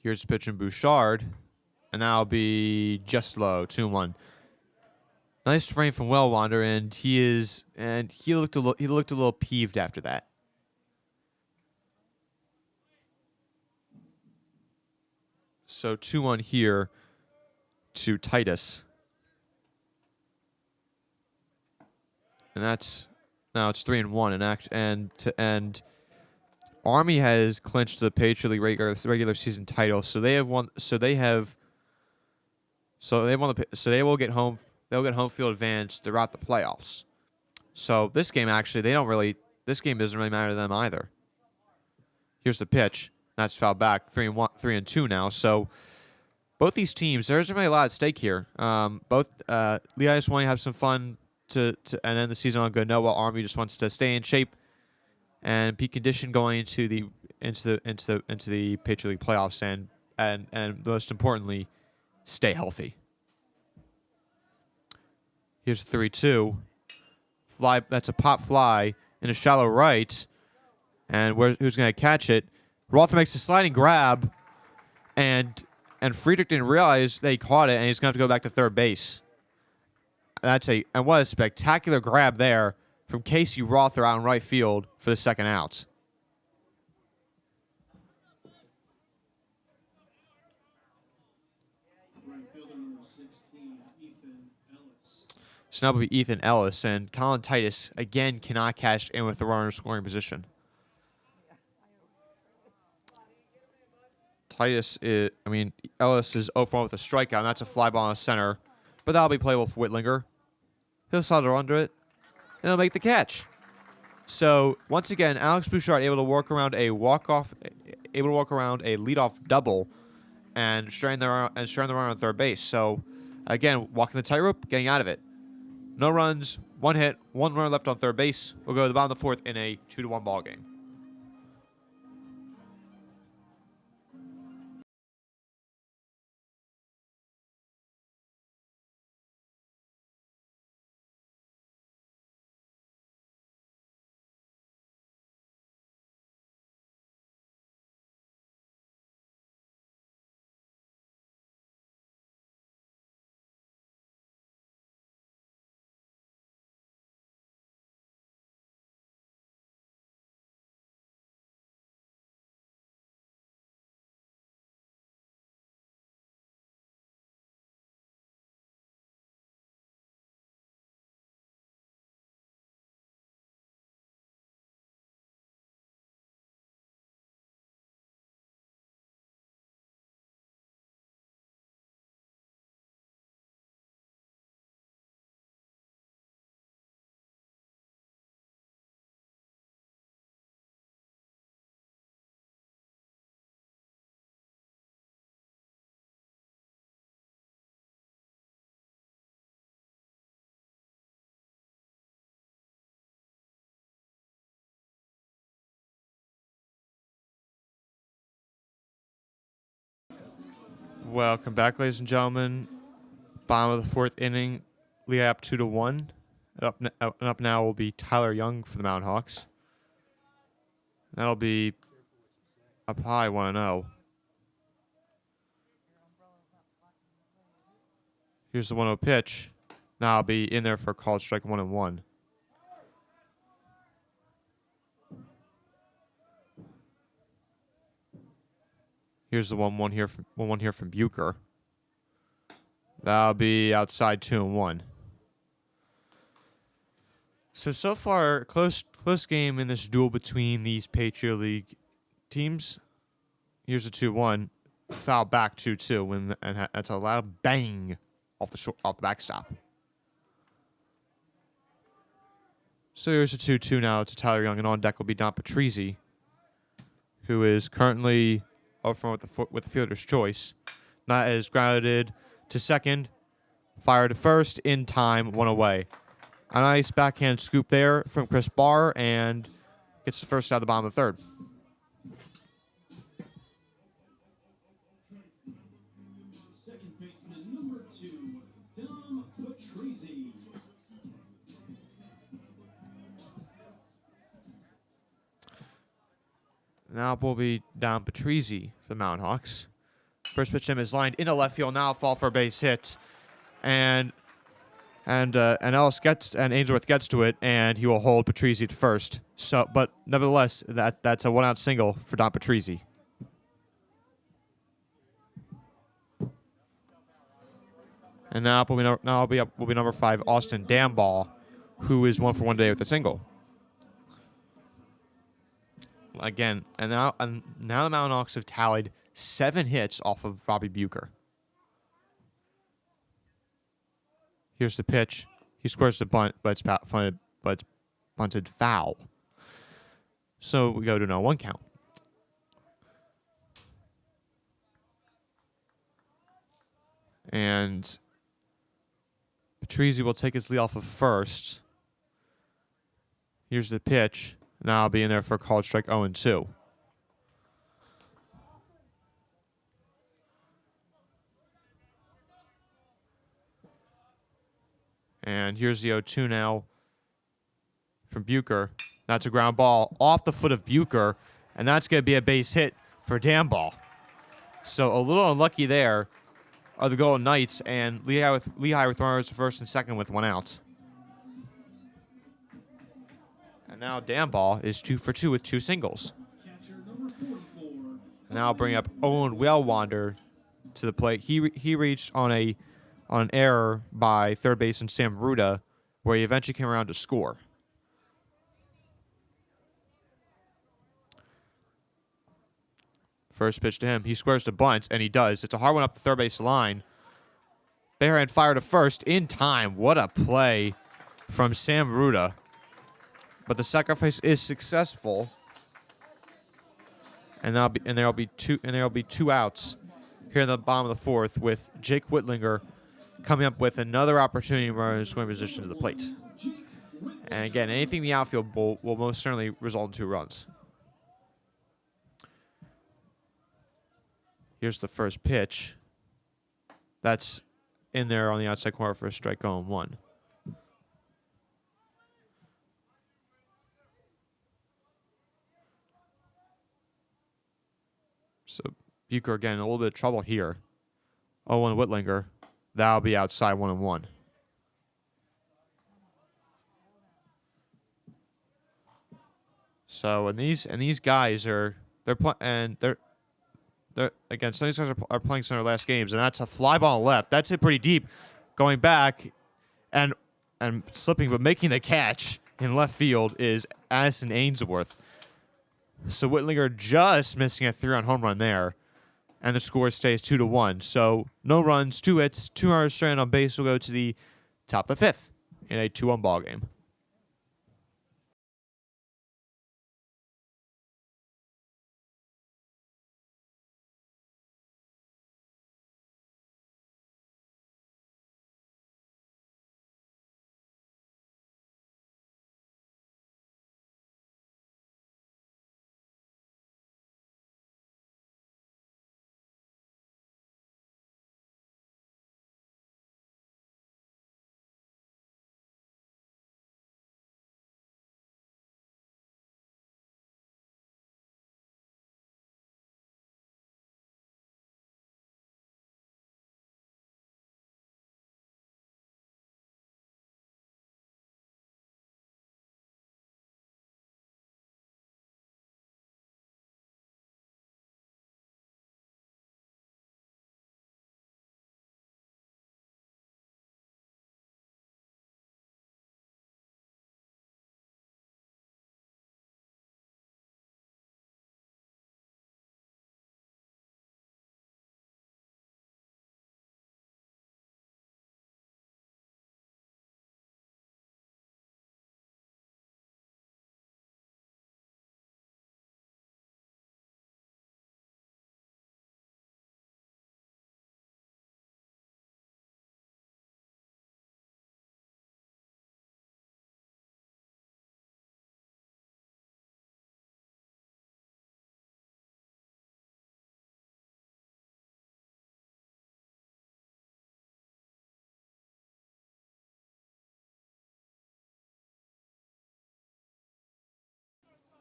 A: Here's the pitch from Bouchard, and that'll be just low, 2-1. Nice frame from Wellwander, and he looked a little peeved after that. So 2-1 here to Titus, and that's now it's 3-1, and Army has clinched the Patriot League regular season title, so they will get home field advantage throughout the playoffs. So this game doesn't really matter to them either. Here's the pitch. That's fouled back. 3-2 now. So both these teams, there isn't really a lot at stake here. Both Lehigh just want to have some fun to and end the season on a good note, while Army just wants to stay in shape and peak condition going into the Patriot League playoffs, and most importantly, stay healthy. Here's 3-2. Fly. That's a pop fly in a shallow right, and who's going to catch it? Rother makes a sliding grab, and Friedrich didn't realize they caught it, and he's going to have to go back to third base. And what a spectacular grab there from Casey Rother out in right field for the second out. So now will be Ethan Ellis, and Colin Titus again cannot cash in with the runner in scoring position. Ellis is 0 for 1 with a strikeout, and that's a fly ball in the center. But that'll be playable for Whitlinger. He'll slide it under it, and he'll make the catch. So once again, Alex Bouchard able to work around a leadoff double, and stranding the runner on third base. So again, walking the tightrope, getting out of it. No runs, 1 hit, 1 runner left on third base. We'll go to the bottom of the 4th in a 2-1 ball game. Welcome back, ladies and gentlemen. Bottom of the 4th inning, Lehigh up 2-1. Up now will be Tyler Young for the Mountain Hawks. That'll be up high 1-0. Here's the 1-0 pitch. Now I'll be in there for a called strike 1-1. Here's the 1-1 here from Bucher. That'll be outside 2-1. So far, close game in this duel between these Patriot League teams. Here's a 2-1. Foul back 2-2, and that's a loud bang off the backstop. So here's a 2-2 now to Tyler Young, and on deck will be Don Patrizzi, who is currently up front with the fielder's choice. That is grounded to second, fired to first, in time, 1 away. A nice backhand scoop there from Chris Barr, and gets the first out of the bottom of the 3rd.
B: Second baseman number 2, Dom Patrizzi.
A: Now will be Don Patrizzi for the Mountain Hawks. First pitch to him is lined into left field. Now fall for a base hit, and Ainsworth gets to it, and he will hold Patrizzi to first. So, but nevertheless, that's a 1-out single for Don Patrizzi. And now will be number 5, Austin Damball, who is 1 for 1 today with a single. Again, and now the Mountain Hawks have tallied 7 hits off of Robbie Bucher. Here's the pitch. He squares the bunt, but it's bunted foul. So we go to no 1 count. And Patrizzi will take his lead off of first. Here's the pitch. Now I'll be in there for a called strike 0-2. And here's the 0-2 now from Bucher. That's a ground ball off the foot of Bucher, and that's going to be a base hit for Damball. So a little unlucky there are the Golden Knights, and Lehigh with runners first and second with 1 out. And now Damball is 2 for 2 with 2 singles. And now I'll bring up Owen Wellwander to the plate. He reached on a on an error by third baseman Sam Ruda, where he eventually came around to score. First pitch to him. He squares to bunt, and he does. It's a hard one up the third base line. Barehand fired to first in time. What a play from Sam Ruda. But the sacrifice is successful. And there'll be two outs here in the bottom of the fourth, with Jake Whitlinger coming up with another opportunity to run in scoring position to the plate. And again, anything in the outfield will most certainly result in 2 runs. Here's the first pitch. That's in there on the outside corner for a strike, going 1. So Bucher again in a little bit of trouble here. 0-1 Whitlinger. That'll be outside 1-1. So and these guys are they're again, some of these guys are playing some of their last games, and that's a fly ball left. That's hit pretty deep, going back and slipping, but making the catch in left field is Addison Ainsworth. So Whitlinger just missing a 3-run home run there, and the score stays 2-1. So no runs, 2 hits, 2 runners stranded on base will go to the top of the 5th in a 2-1 ball game.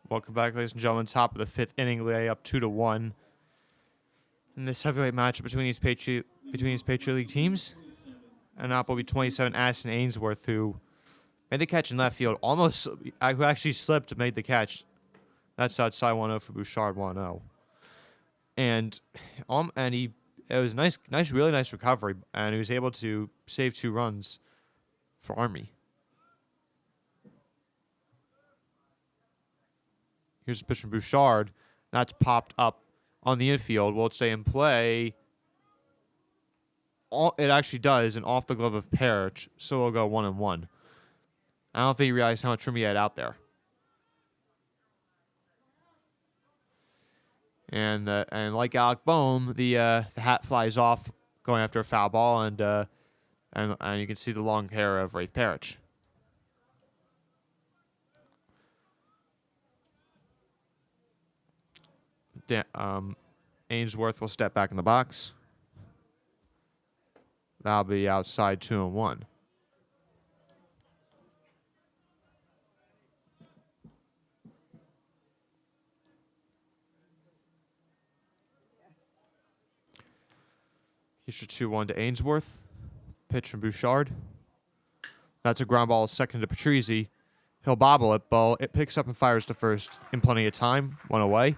A: Welcome back, ladies and gentlemen. Top of the 5th inning, lay up 2-1 in this heavyweight match between these Patriot League teams. And up will be 27, Addison Ainsworth, who made the catch in left field, who actually slipped, made the catch. That's outside 1-0 for Bouchard, 1-0. And it was really nice recovery, and he was able to save 2 runs for Army. Here's a pitch from Bouchard. That's popped up on the infield. Will it stay in play? It actually does, and off the glove of Parrish, so it'll go 1-1. I don't think he realized how much room he had out there. And like Alec Boehm, the hat flies off going after a foul ball, and you can see the long hair of Rafe Parrish. Ainsworth will step back in the box. That'll be outside 2-1. Here's your 2-1 to Ainsworth. Pitch from Bouchard. That's a ground ball, second to Patrizzi. He'll bobble it, but it picks up and fires to first in plenty of time. 1 away.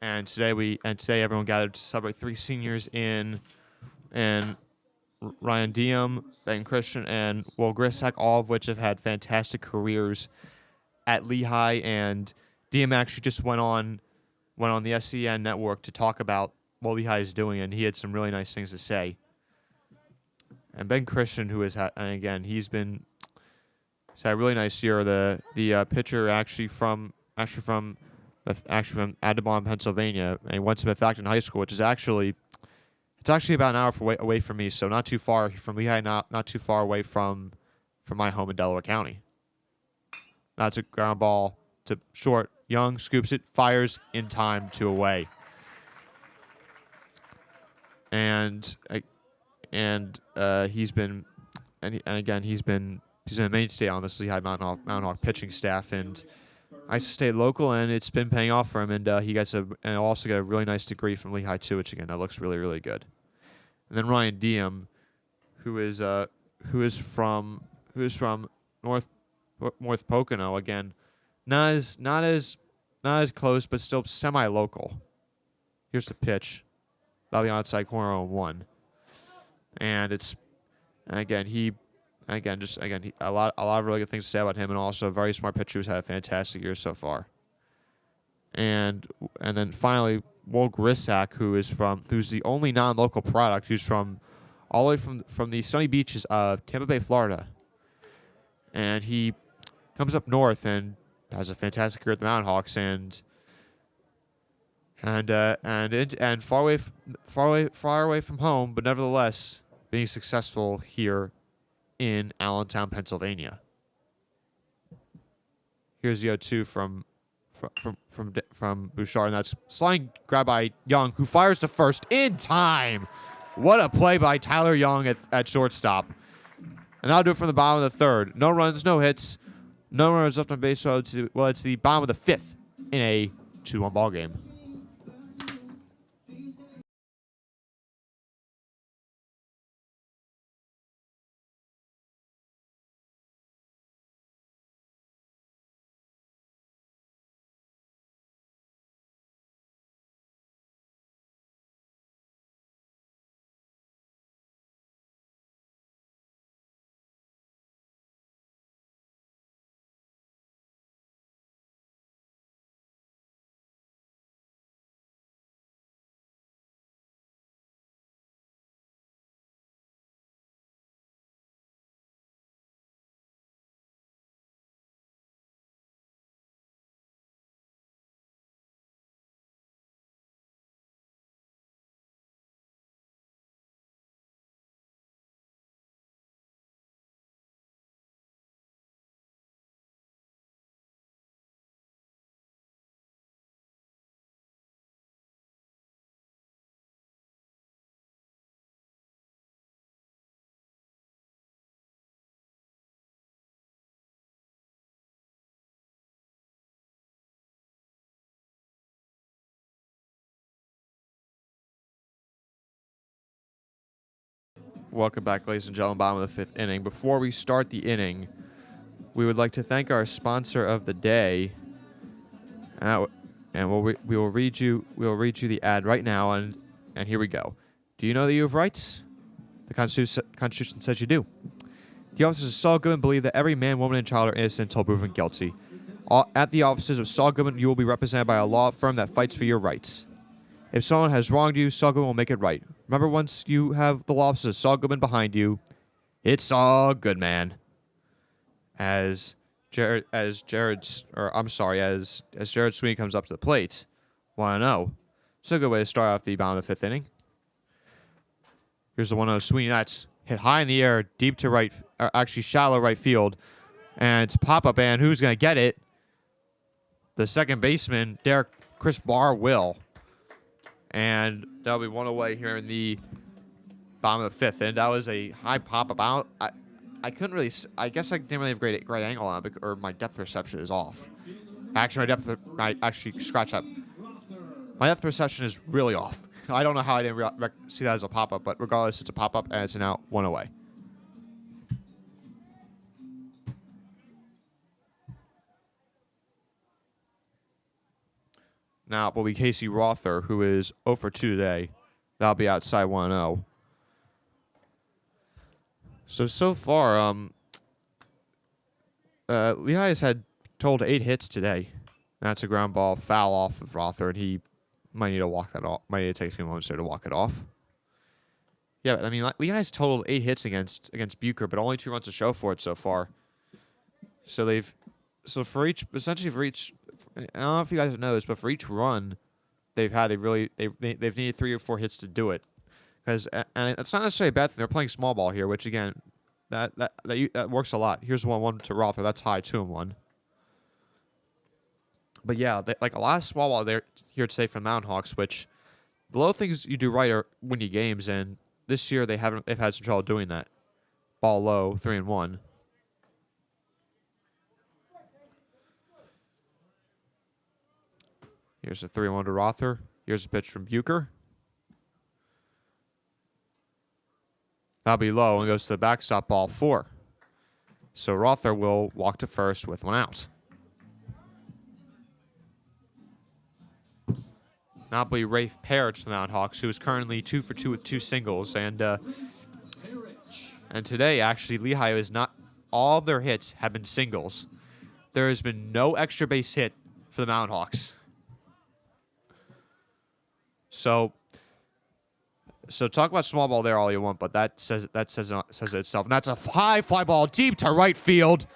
A: And today everyone gathered to celebrate 3 seniors in Ryan Diem, Ben Christian, and Will Grissack, all of which have had fantastic careers at Lehigh. And Diem actually just went on the SEN network to talk about what Lehigh is doing, and he had some really nice things to say. And Ben Christian, who has had, and again, he's had a really nice year. The pitcher actually from Audubon, Pennsylvania, and he went to Methacton High School, which is actually about an hour away from me, so not too far from Lehigh, not too far away from my home in Delaware County. That's a ground ball to short. Young scoops it, fires in time to away. And he's been a mainstay on this Lehigh Mountain Hawk pitching staff, and I stayed local, and it's been paying off for him. And he also got a really nice degree from Lehigh too, which again that looks really, really good. And then Ryan Diem, who is from North Pocono, again, not as close, but still semi-local. Here's the pitch. That'll be outside corner 0-1. And a lot of really good things to say about him, and also a very smart pitcher who's had a fantastic year so far. And then finally, Will Grissack, who's the only non-local product, who's from all the way from the sunny beaches of Tampa Bay, Florida. And he comes up north and has a fantastic career at the Mountain Hawks, and far away from home, but nevertheless being successful here in Allentown, Pennsylvania. Here's the 0-2 from Bouchard, and that's sliding grab by Young, who fires to first in time. What a play by Tyler Young at shortstop. And that'll do it from the bottom of the third. No runs, no hits, no runners left on base. So it's the bottom of the fifth in a 2-1 ball game. Welcome back, ladies and gentlemen, bottom of the fifth inning. Before we start the inning, we would like to thank our sponsor of the day, and we will read you the ad right now, and here we go. Do you know that you have rights? The Constitution says you do. The officers of Saul Goodman believe that every man, woman, and child are innocent until proven guilty. At the offices of Saul Goodman, you will be represented by a law firm that fights for your rights. If someone has wronged you, Saul Goodman will make it right. Remember, once you have the law offices of Saul Goodman behind you, it's all good, man. As Jared Sweeney comes up to the plate, want to know? It's a good way to start off the bottom of the fifth inning. Here's the 1-0 Sweeney. That's hit high in the air, deep to right, or actually shallow right field. And it's pop-up, and who's going to get it? The second baseman, Chris Barr, will. And that'll be one away here in the bottom of the fifth. And that was a high pop-up. I couldn't really, I guess I didn't really have great angle on it, or my depth perception is off. Actually, scratch that. My depth perception is really off. I don't know how I didn't see that as a pop-up, but regardless, it's a pop-up, and it's an out, one away. Now it will be Casey Rother, who is 0 for 2 today. That'll be outside 1-0. So far, Lehigh has had total 8 hits today. That's a ground ball foul off of Rother, and he might need to walk that off. Might need to take a few moments there to walk it off. Yeah, I mean, Lehigh's totaled 8 hits against Bucher, but only 2 runs to show for it so far. So I don't know if you guys know this, but for each run they've needed 3 or 4 hits to do it. And it's not necessarily a bad thing. They're playing small ball here, which again, that works a lot. Here's 1-1 to Rother. That's high, 2-1. But yeah, like a lot of small ball there here today from Mountain Hawks, which the little things you do right are win you games, and this year they've had some trouble doing that. Ball low, 3-1. Here's a 3-1 to Rother. Here's a pitch from Bucher. That'll be low and goes to the backstop, ball 4. So Rother will walk to first with 1 out. Now will be Rafe Parrish, the Mountain Hawks, who is currently 2 for 2 with 2 singles. And today, actually, Lehigh is not. All of their hits have been singles. There has been no extra base hit for the Mountain Hawks. So talk about small ball there all you want, but that says it itself. And that's a high fly ball deep to right field.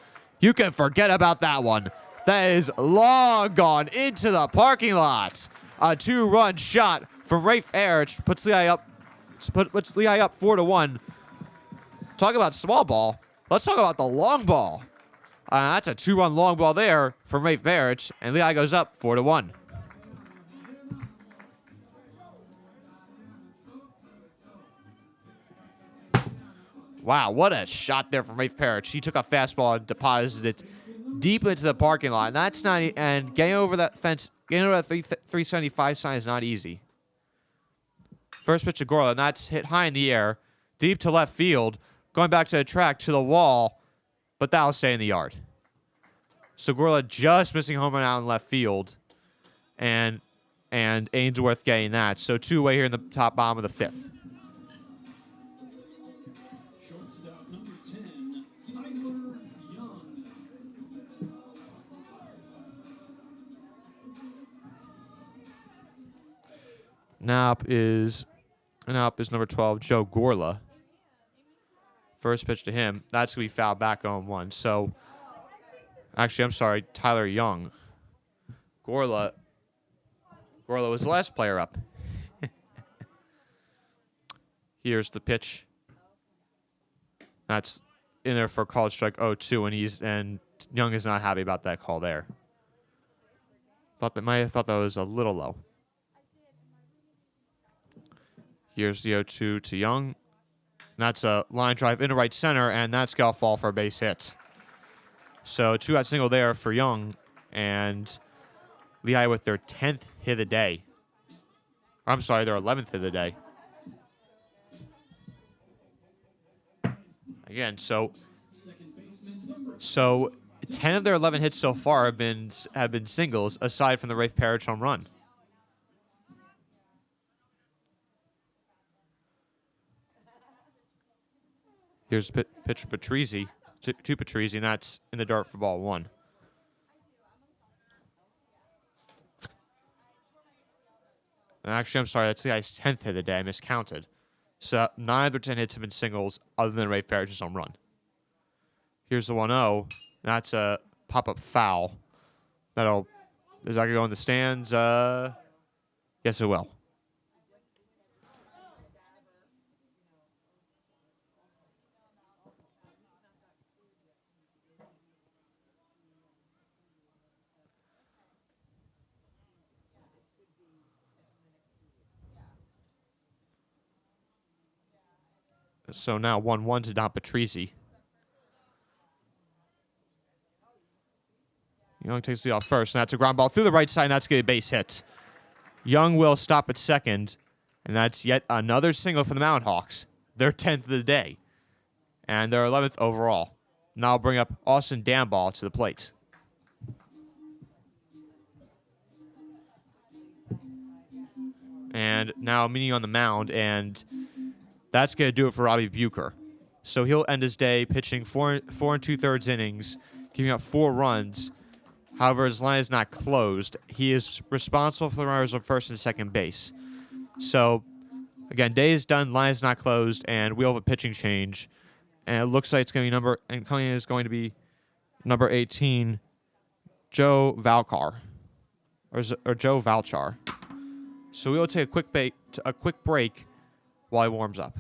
A: You can forget about that one. That is long gone into the parking lot. A 2-run shot from Rafe Parrish puts Lehigh up 4-1. Talk about small ball. Let's talk about the long ball. That's a 2-run long ball there from Rafe Parrish, and Lehigh goes up 4-1. Wow, what a shot there from Rafe Parrish. He took a fastball and deposited it deep into the parking lot. And that's not and getting over that fence, getting over that 375 sign is not easy. First pitch to Gorla, and that's hit high in the air, deep to left field, going back to the track to the wall, but that'll stay in the yard. So Gorla just missing home run out in left field, and Ainsworth getting that. So 2 away here in the top bottom of the 5th.
B: Shortstop number 10, Tyler Young.
A: Now up is number 12, Joe Gorla. First pitch to him. That's going to be fouled back on 1. So, actually, I'm sorry, Tyler Young. Gorla was the last player up. Here's the pitch. That's in there for called strike 0-2, and Young is not happy about that call there. Might have thought that was a little low. Here's the 0-2 to Young. And that's a line drive into right center, and that's got to fall for a base hit. So 2-out single there for Young, and Lehigh with their 10th hit of the day. I'm sorry, their 11th hit of the day. Again, so 10 of their 11 hits so far have been singles, aside from the Rafe Parrish home run. Here's pitch to Patrizzi, and that's in the dirt for ball 1. Actually, I'm sorry, that's the guy's 10th hit of the day. I miscounted. So 9 of their 10 hits have been singles, other than Rafe Parrish's home run. Here's the 1-0. That's a pop-up foul. Is that going to go in the stands? Yes, it will. So now 1-1 to Don Patrizzi. Young takes the off first, and that's a ground ball through the right side, and that's going to be a base hit. Young will stop at second, and that's yet another single for the Mountain Hawks. Their 10th of the day, and their 11th overall. Now I'll bring up Austin Danball to the plate. and now Meany on the mound, and that's going to do it for Robbie Bucher. So he'll end his day pitching four and 2/3 innings, giving up 4 runs. However, his line is not closed. He is responsible for the runners on first and second base. So, again, day is done, line is not closed, and we'll have a pitching change. And it looks like it's going to be coming in is going to be number 18, Joe Valcar, or Joe Valchar. So we will take a quick break while he warms up.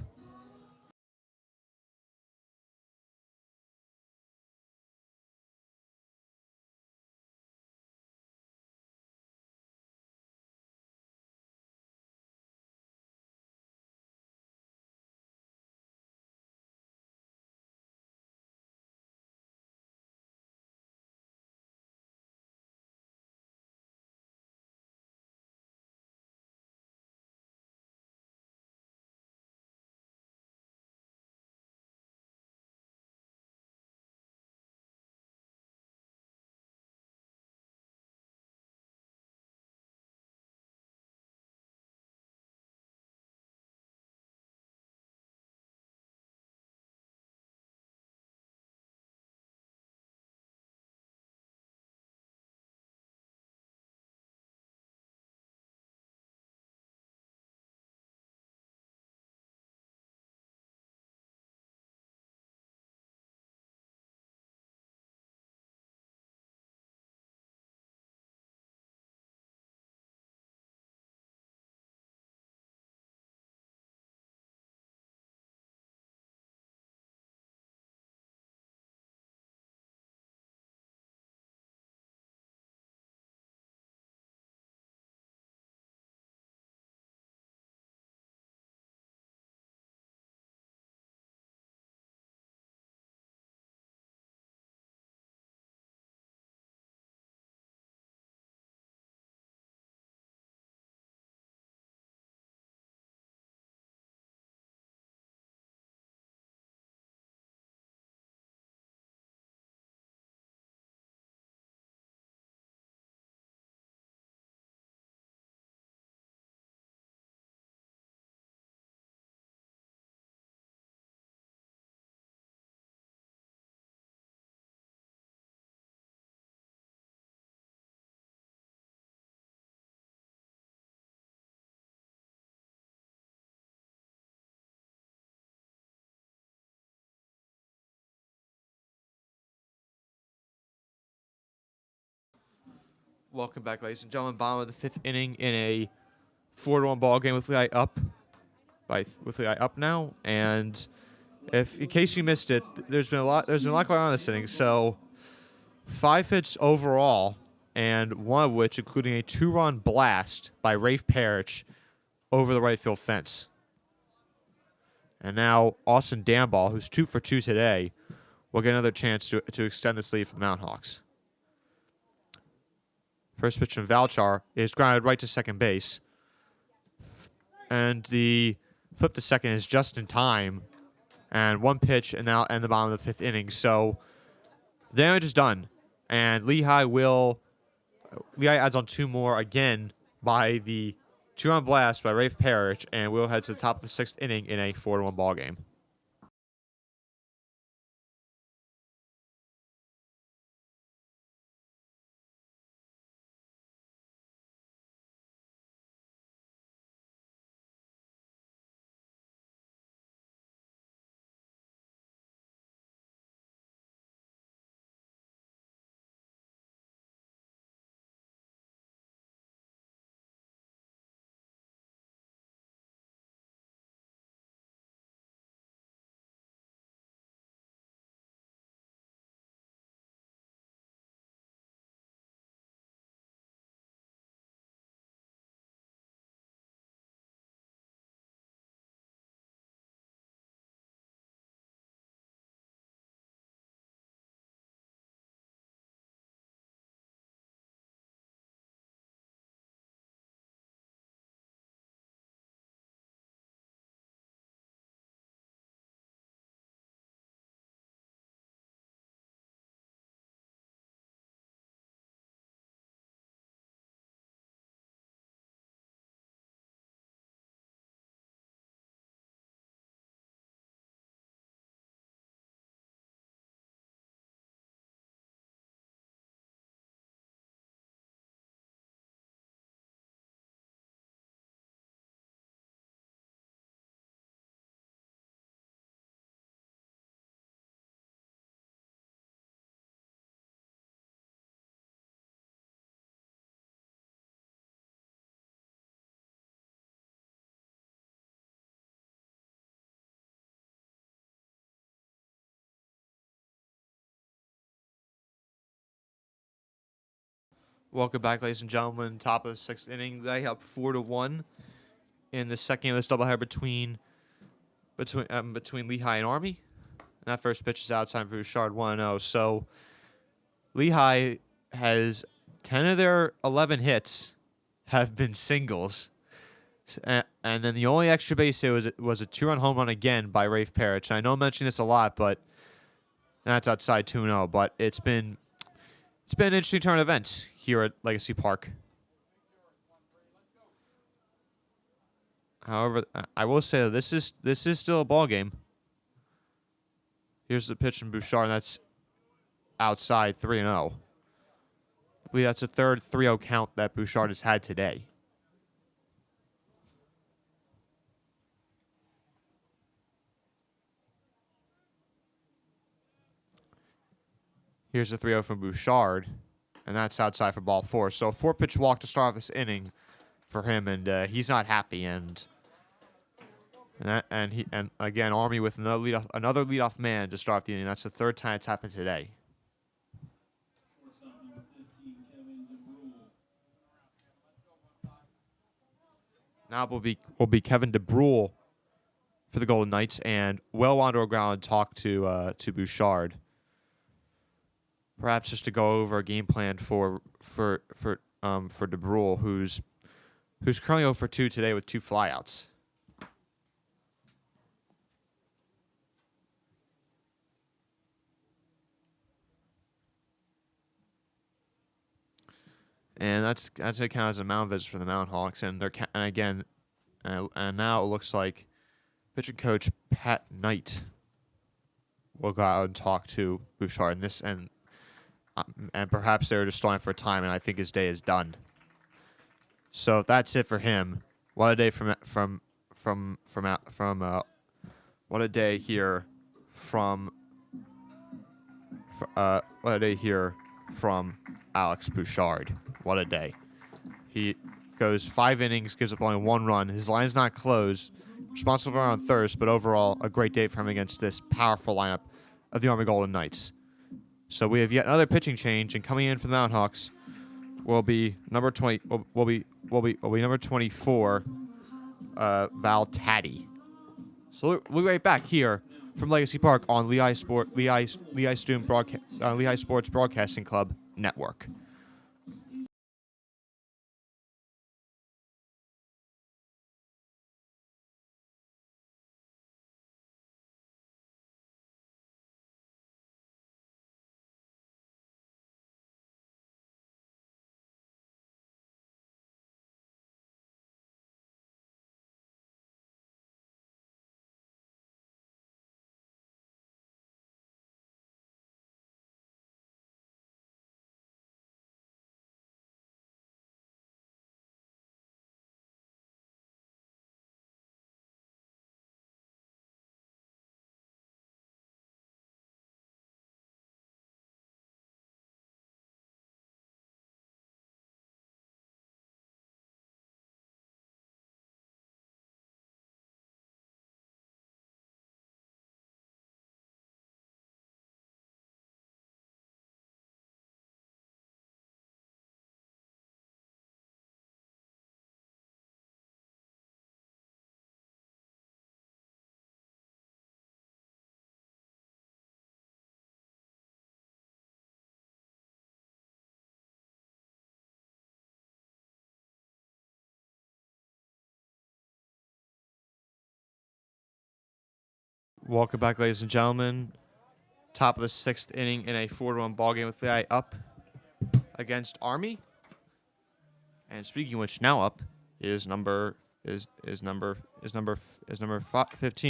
A: Welcome back, ladies and gentlemen. Bottom of the 5th inning in a 4-1 ball game with Lehigh up now. And if in case you missed it, there's been a lot going on in this inning. So 5 hits overall, and one of which including a 2-run blast by Rafe Parrish over the right field fence. And now Austin Danball, who's 2 for 2 today, will get another chance to extend this lead for the Mount Hawks. First pitch from Valchar is grounded right to second base. And the flip to second is just in time. And one pitch, and now end the bottom of the 5th inning. So the damage is done. And Lehigh adds on 2 more again by the 2-run blast by Rafe Parrish, and we'll head to the top of the 6th inning in a 4-1 ball game. Welcome back, ladies and gentlemen. Top of the sixth inning. They up 4-1 in the second of this doubleheader between Lehigh and Army. And that first pitch is outside for Bouchard 1-0. So Lehigh has 10 of their 11 hits have been singles. And then the only extra base hit was a 2-run home run again by Rafe Parrish. I know I'm mentioning this a lot, but that's outside 2-0. But it's been an interesting turn of events here at Legacy Park. However, I will say that this is still a ball game. Here's the pitch from Bouchard, and that's outside 3-0. I believe that's the third 3-0 count that Bouchard has had today. Here's the 3-0 from Bouchard, and that's outside for ball 4. So a 4-pitch walk to start off this inning for him, and he's not happy. And again, Army with another leadoff man to start off the inning. That's the third time it's happened today.
B: Shortstop number 15, Kevin DeBrule.
A: Now it will be Kevin DeBrule for the Golden Knights, and well on to a ground talk to Bouchard. Perhaps just to go over a game plan for DeBrule, who's currently 0 for 2 today with 2 flyouts. And that's it counts as a mound visit for the Mountain Hawks, and now it looks like pitching coach Pat Knight will go out and talk to Bouchard, and perhaps they're just stalling for time, and I think his day is done. So that's it for him. What a day what a day here from Alex Bouchard. What a day. He goes 5 innings, gives up only 1 run. His line's not closed. Responsible for on third, but overall a great day for him against this powerful lineup of the Army Golden Knights. So we have yet another pitching change, and coming in for the Mountain Hawks will be number 20. Will be number 24, Val Taddy. So we'll be right back here from Legacy Park on Lehigh Sports Broadcasting Club Network. Welcome back, ladies and gentlemen. Top of the 6th inning in a 4-1 ball game with Lehigh up against Army. And speaking of which, now up is number 15,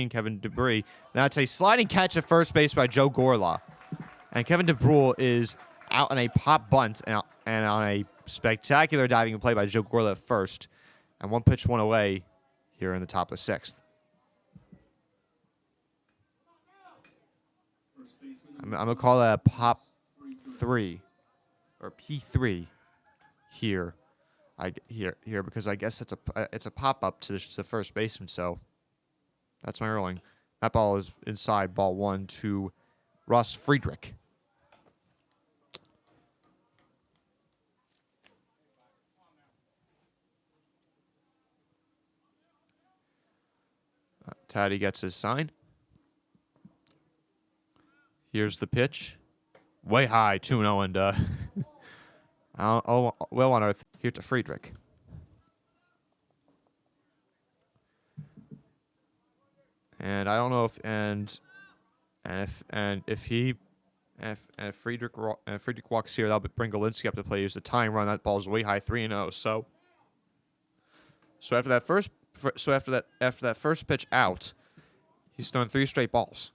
A: Kevin DeBrule. That's a sliding catch at first base by Joe Gorla, and Kevin DeBrule is out on a pop bunt and on a spectacular diving play by Joe Gorla at first, and 1 pitch, 1 away here in the top of the 6th. I'm gonna call that a pop 3 or P3 here. Here because I guess it's a pop up to the first baseman. So that's my rolling. That ball is inside, ball 1 to Russ Friedrich. Taddy gets his sign. Here's the pitch. Way high, 2-0, and well on earth. Here to Friedrich. And I don't know if if Friedrich walks here, that'll bring Galinsky up to play. Use the tying run. That ball's way high, 3-0. So after that first pitch out, he's thrown 3 straight balls.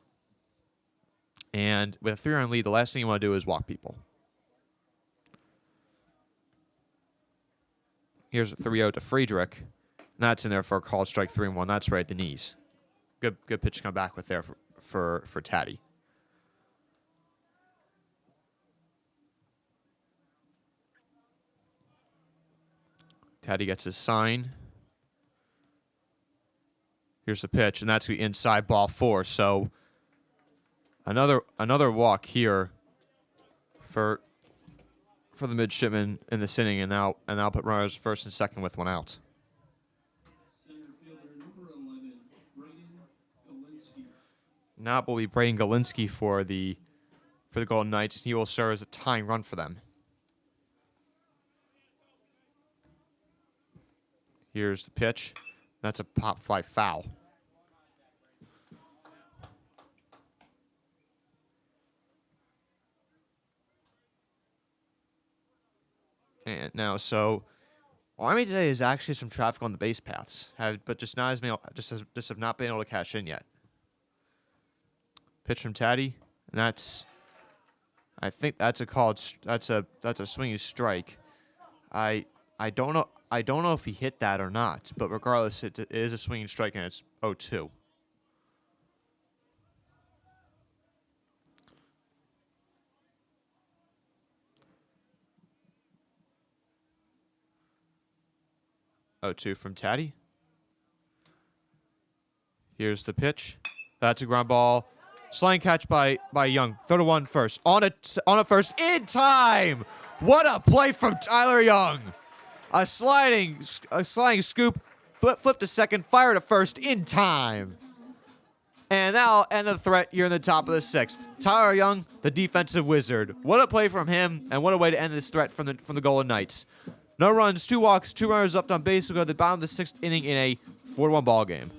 A: And with a 3-run lead, the last thing you want to do is walk people. Here's a 3-0 to Friedrich. And that's in there for a called strike 3-1. That's right at the knees. Good pitch to come back with there for Taddy. Taddy gets his sign. Here's the pitch, and that's the inside ball 4. So another walk here for the midshipman in this inning, and now put runners first and second with 1 out.
B: Center fielder number 11, Braden Galinsky.
A: Now will be Braden Galinsky for the Golden Knights. He will serve as a tying run for them. Here's the pitch. That's a pop fly foul. And now, so Army today is actually some traffic on the base paths, but just have not been able to cash in yet. Pitch from Taddy, and I think that's a swinging strike. I don't know if he hit that or not, but regardless, it is a swinging strike, and it's 0-2. From Taddy. Here's the pitch. That's a ground ball. Sliding catch by Young. Throw to 1 first. On a first in time. What a play from Tyler Young. A sliding scoop. Flip to second. Fire to first in time. And that'll end the threat here in the top of the 6th. Tyler Young, the defensive wizard. What a play from him, and what a way to end this threat from the Golden Knights. No runs, 2 walks, 2 runners left on base. We'll go to the bottom of the 6th inning in a 4-1 ball game.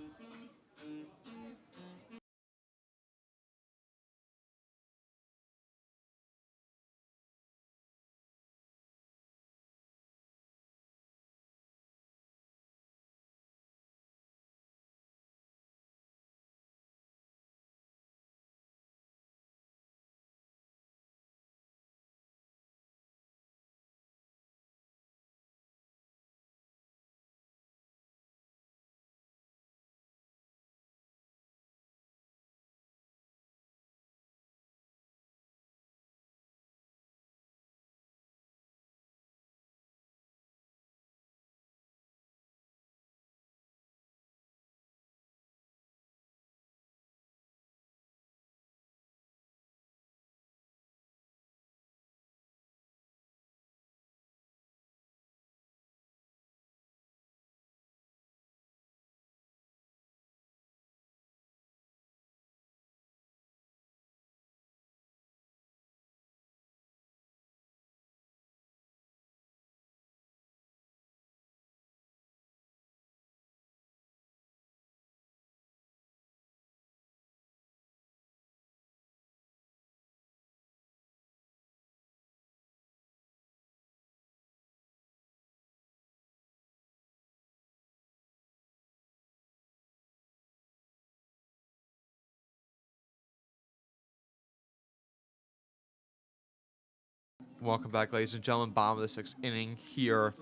A: Welcome back, ladies and gentlemen. Bottom of the 6th inning here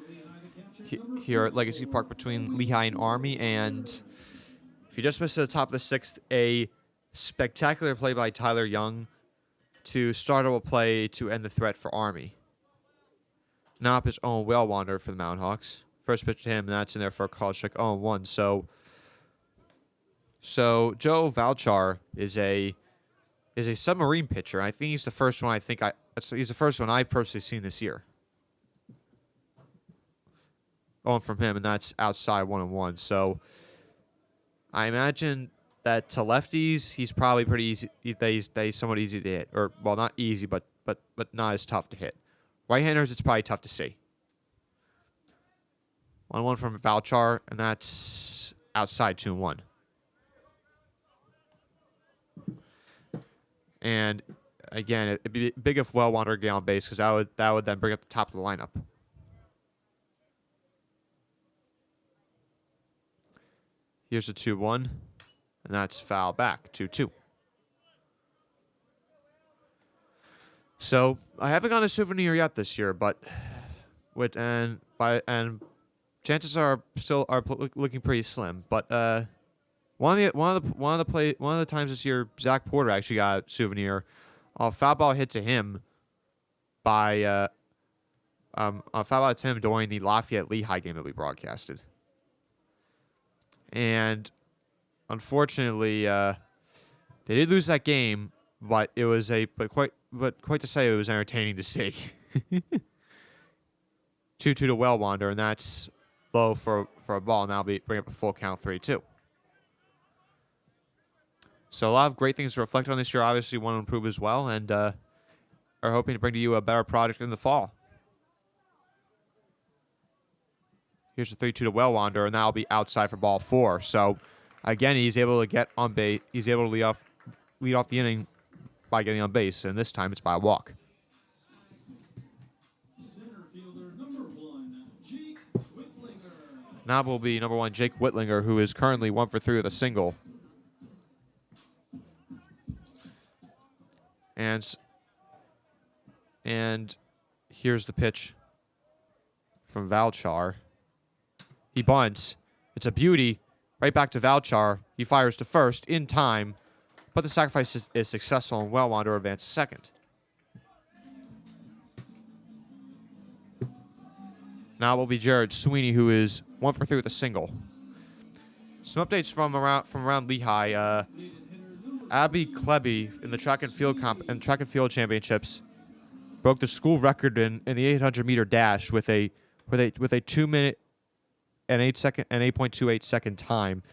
A: at Legacy Park between Lehigh and Army. And if you just missed at the top of the 6th, a spectacular play by Tyler Young to start a play to end the threat for Army. Now pitch Owen Whalewander for the Mountain Hawks. First pitch to him, and that's in there for a call strike 0-1. So Joe Valchar is a submarine pitcher. I think he's the first one. He's the first one I've personally seen this year. Going from him, and that's outside 1-1. So I imagine that to lefties he's probably pretty easy. He's somewhat easy to hit, or well, not easy, but not as tough to hit. Right-handers, it's probably tough to see. 1-1 from Valchar, and that's outside 2-1. And again, it'd be big if Wellwander get on base because that would then bring up the top of the lineup. Here's a 2-1, and that's foul back 2-2. So I haven't gotten a souvenir yet this year, but chances are still looking pretty slim. But one of the times this year, Zach Porter actually got a souvenir. A foul ball hit to him by a foul ball to him during the Lafayette Lehigh game that we broadcasted. And unfortunately, they did lose that game, but it was quite to say it was entertaining to see. 2-2 to Wellwander, and that's low for a ball. Now bring up a full count 3-2. So a lot of great things to reflect on this year. Obviously, want to improve as well, and are hoping to bring to you a better product in the fall. Here's a 3-2 to Wellwander, and that'll be outside for ball 4. So, again, he's able to get on base. He's able to lead off the inning by getting on base, and this time it's by a walk.
B: Center fielder number 1, Jake Whitlinger.
A: Now will be number 1, Jake Whitlinger, who is currently 1 for 3 with a single. And here's the pitch from Valchar. He bunts. It's a beauty. Right back to Valchar. He fires to first in time, but the sacrifice is successful, and Wellwander advances second. Now will be Jared Sweeney, who is 1 for 3 with a single. Some updates from around Lehigh. Abby Klebe in the track and field championships broke the school record in the 800-meter dash with a 2-minute and 8.28 second time,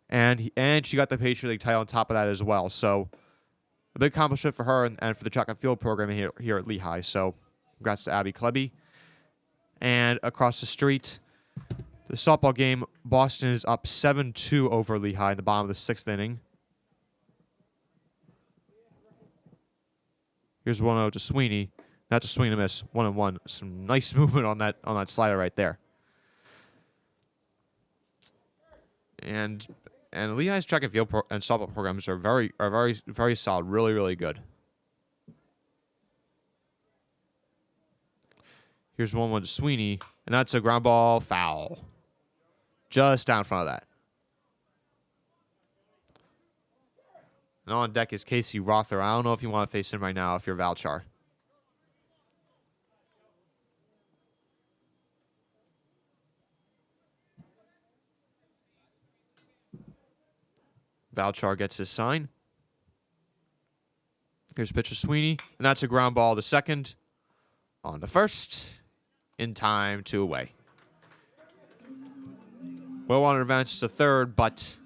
A: and she got the Patriot League title on top of that as well. So a big accomplishment for her and for the track and field program here at Lehigh. So congrats to Abby Klebe. And across the street, the softball game, Boston is up 7-2 over Lehigh in the bottom of the 6th inning. Here's 1-0 to Sweeney. That's a swing and a miss. 1-1. Some nice movement on that slider right there. And Lehigh's track and field and softball programs are very solid. Really, really good. Here's 1-1 to Sweeney, and that's a ground ball foul. Just down in front of that. And on deck is Casey Rother. I don't know if you want to face him right now if you're Valchar. Valchar gets his sign. Here's a pitch to Sweeney, and that's a ground ball to second. On to first. In time, 2 away. Wellwander advances to third, but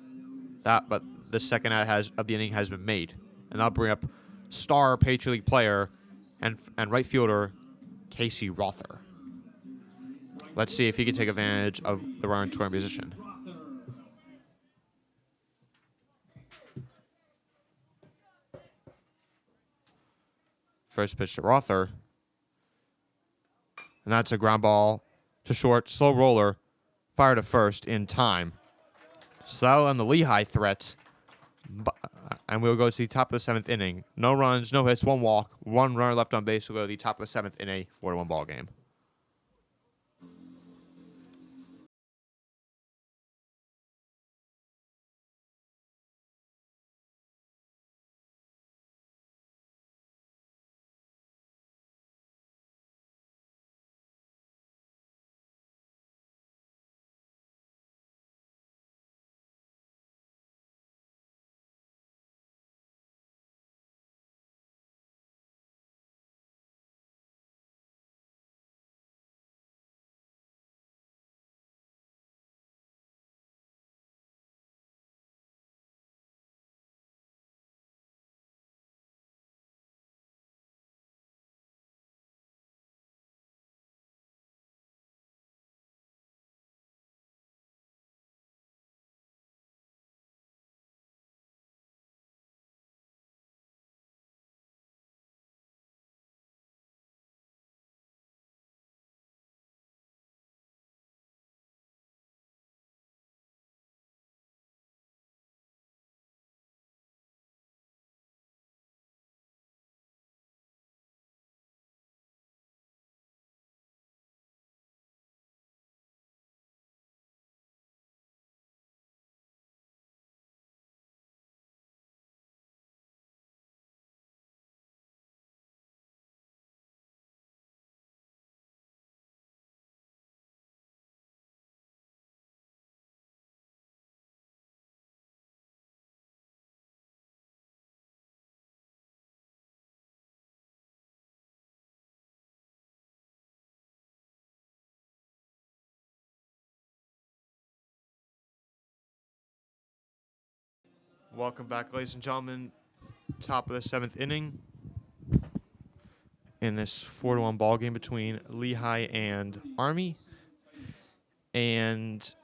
A: the second out of the inning has been made. And that'll bring up star Patriot League player and right fielder Casey Rother. Let's see if he can take advantage of the runner in scoring position. First pitch to Rother. And that's a ground ball to short, slow roller, fire to first in time. So that'll end the Lehigh threat. And we'll go to the top of the 7th inning. No runs, no hits, 1 walk, 1 runner left on base. We'll go to the top of the 7th in a 4-1 ball game. Welcome back, ladies and gentlemen. Top of the 7th inning in this 4-1 ball game between Lehigh and Army. And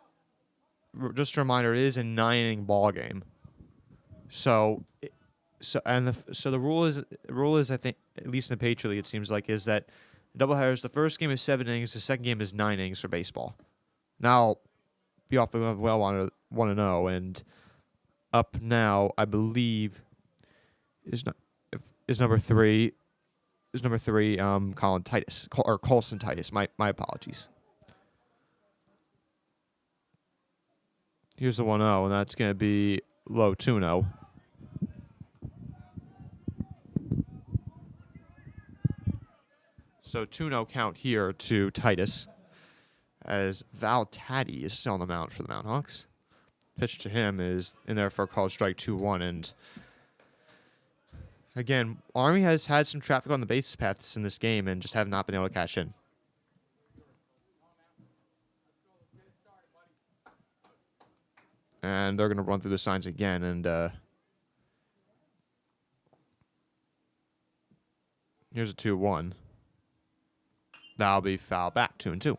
A: just a reminder, it is a 9-inning ball game. So the rule is I think, at least in the Patriot League, it seems like, is that doubleheaders. The first game is 7 innings. The second game is 9 innings for baseball. Now, be off the well 1-0, and up now, I believe, is number 3 Colin Titus or Colson Titus. My apologies. Here's the 1-0, and that's going to be low 2-0. So 2-0 count here to Titus, as Val Taddy is still on the mound for the Mountain Hawks. Pitch to him is in there for a called strike 2-1. And again, Army has had some traffic on the base paths in this game and just have not been able to cash in. And they're going to run through the signs again. And here's a 2-1. That'll be foul back, 2-2.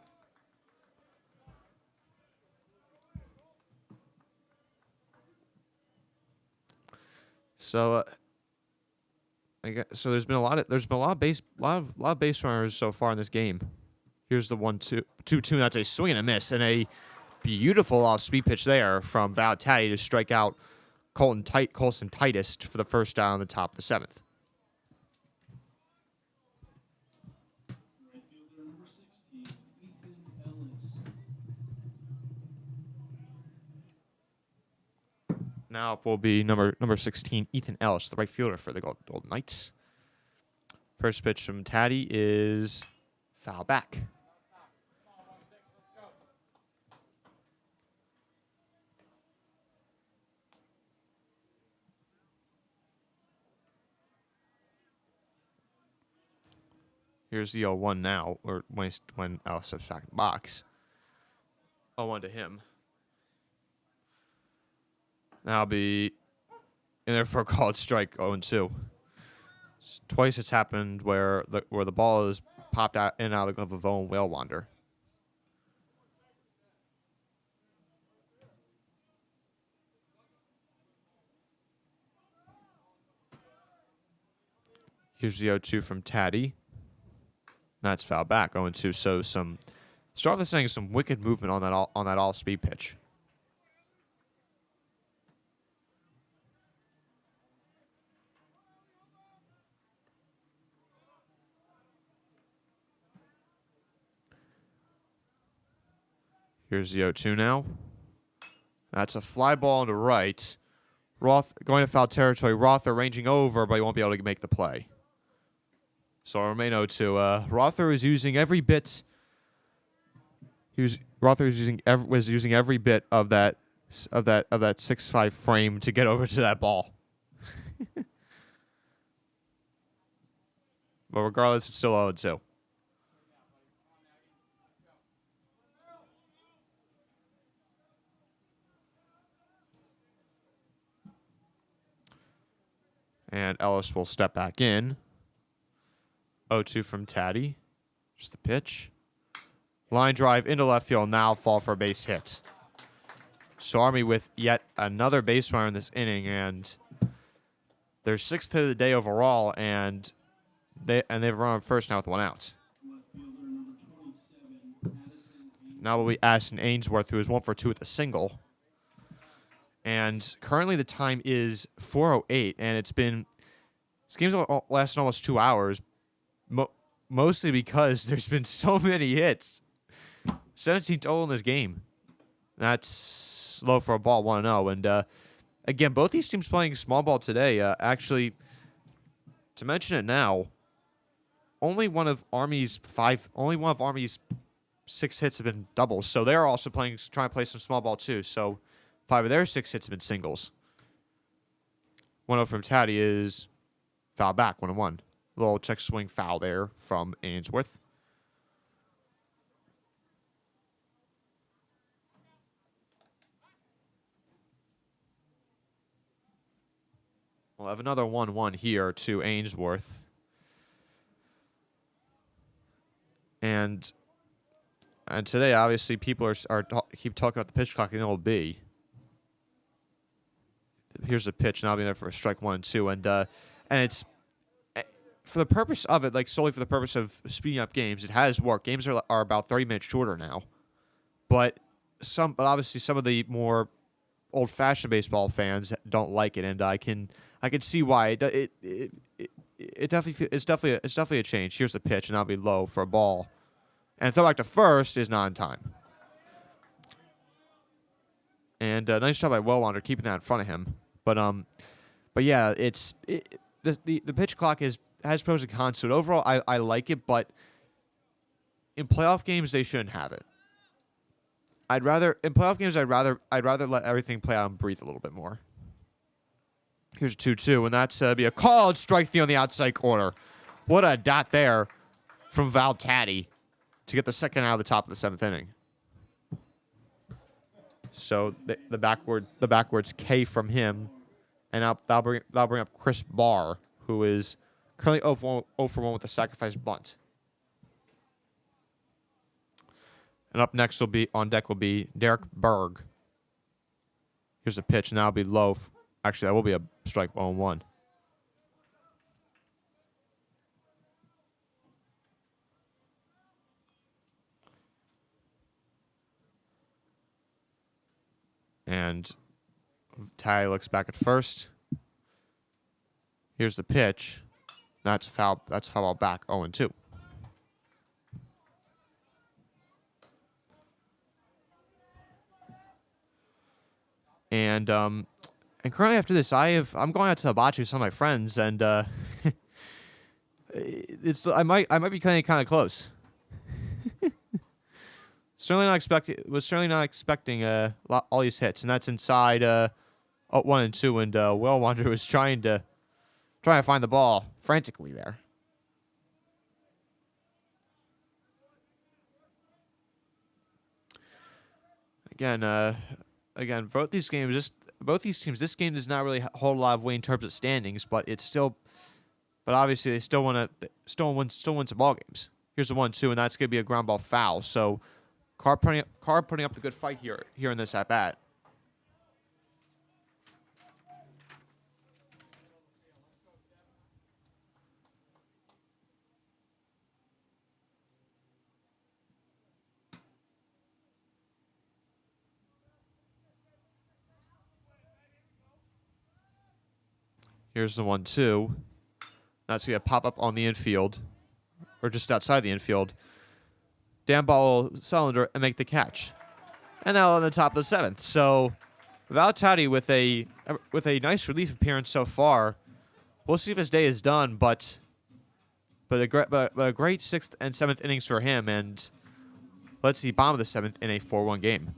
A: So, there's been a lot of base runners so far in this game. Here's the 1-2. That's a swing and a miss, and a beautiful off-speed pitch there from Val Taddy to strike out Colson Titus for the first down on the top of the 7th.
B: Right fielder number 16, Ethan Ellis.
A: Now it will be number 16, Ethan Ellis, the right fielder for the Golden Knights. First pitch from Taddy is foul back. Here's the 0-1 now, or when Ellis steps back in the box. 0-1 to him. That'll be in there for a called strike, 0-2. Twice it's happened where the ball is popped out in and out of the glove of Owen Whalewander. Here's the 0-2 from Taddy. That's foul back, 0-2. So start off the saying some wicked movement on that all speed pitch. Here's the 0-2 now. That's a fly ball into right. Roth going to foul territory. Roth arranging over, but he won't be able to make the play. So it'll remain 0-2. Rother is using every bit. Rother was using every bit of that 6'5" frame to get over to that ball. But regardless, it's still 0-2. And Ellis will step back in. 0-2 from Taddy. Just the pitch. Line drive into left field. Now fall for a base hit. So Army with yet another base runner in this inning, and their 6th hit of the day overall, and they've run first now with 1 out.
B: Left fielder number 27, Addison.
A: Now will be Addison Ainsworth, who is 1 for 2 with a single. And currently the time is 4:08, and this game's lasted almost 2 hours, mostly because there's been so many hits. 17 total in this game. That's low for a ball, 1-0. And again, both these teams playing small ball today. Actually, to mention it now, only one of Army's 6 hits have been doubles. So they're also trying to play some small ball too. So 5 of their 6 hits have been singles. 1-0 from Taddy is foul back, 1-1. Little check swing foul there from Ainsworth. We'll have another 1-1 here to Ainsworth. And today, obviously, people keep talking about the pitch clock and the old B. Here's the pitch, and I'll be there for a strike 1-2. And it's for the purpose of it, like solely for the purpose of speeding up games, it has worked. Games are about 30 minutes shorter now. But obviously some of the more old-fashioned baseball fans don't like it, and I can see why. It's definitely a change. Here's the pitch, and that'll be low for a ball. And throw back to first is not in time. And nice job by Wellwander keeping that in front of him. But yeah, the pitch clock has pros and cons to it. Overall, I like it, but in playoff games they shouldn't have it. In playoff games I'd rather let everything play out and breathe a little bit more. Here's a 2-2, and that's be a called strike 3 on the outside corner. What a dot there from Val Taddy to get the second out of the top of the 7th inning. So the backwards K from him, and that'll bring up Chris Barr, who is currently 0 for 1 with a sacrifice bunt. And up next on deck will be Derek Berg. Here's a pitch, and that'll be low. Actually, that will be a strike 0-1. And Ty looks back at first. Here's the pitch. That's a foul ball back, 0-2. And currently after this, I'm going out to Hibachi with some of my friends, and I might be kind of close. Was certainly not expecting all these hits, and that's inside 1 and 2, and Wellwander was trying to find the ball frantically there. Again, both these teams, this game does not really hold a lot of weight in terms of standings, but obviously they still win some ball games. Here's a 1-2, and that's gonna be a ground ball foul. So, Carr putting up the good fight here in this at bat. Here's the 1-2. That's going to pop up on the infield, or just outside the infield. Dan ball cylinder and make the catch. And now on the top of the 7th. So Val Taddy with a nice relief appearance so far. We'll see if his day is done, but a great 6th and 7th innings for him, and let's see, bottom of the 7th in a 4-1 game.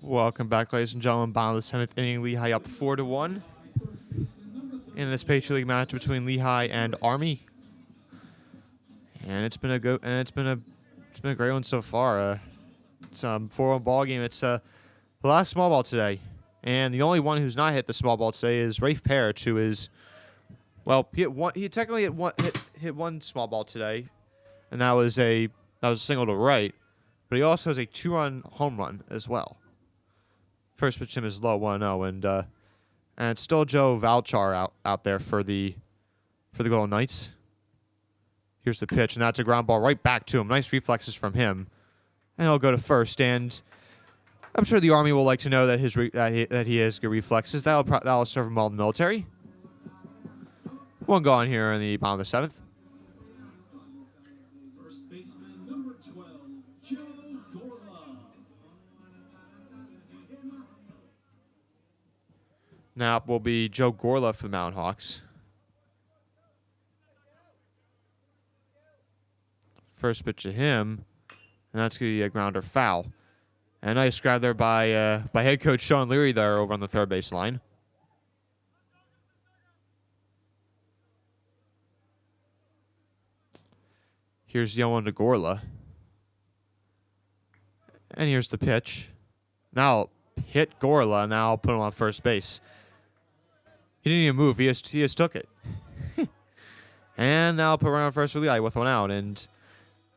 A: Welcome back, ladies and gentlemen. Bottom of the 7th inning, Lehigh up 4-1 in this Patriot League match between Lehigh and Army. And it's been a great one so far. It's a 4-1 ball game. It's the last small ball today, and the only one who's not hit the small ball today is Rafe Parrish, who is, well, he technically hit one small ball today, and that was a single to right, but he also has a 2-run home run as well. First pitch to him is low 1-0, and it's still Joe Valchar out there for the Golden Knights. Here's the pitch, and that's a ground ball right back to him. Nice reflexes from him, and he'll go to first. And I'm sure the Army will like to know that that he has good reflexes. That'll serve him well in the military. One gone here in the bottom of the 7th.
B: First baseman number 12, Joe Gorla.
A: Now it will be Joe Gorla for the Mountain Hawks. First pitch to him, and that's going to be a grounder foul. And nice grab there by head coach Sean Leary there over on the third base line. Here's the 0-1 to Gorla. And here's the pitch. Now hit Gorla, and now I'll put him on first base. He didn't even move. He just took it. And now I'll put around first for Lehigh with one out, and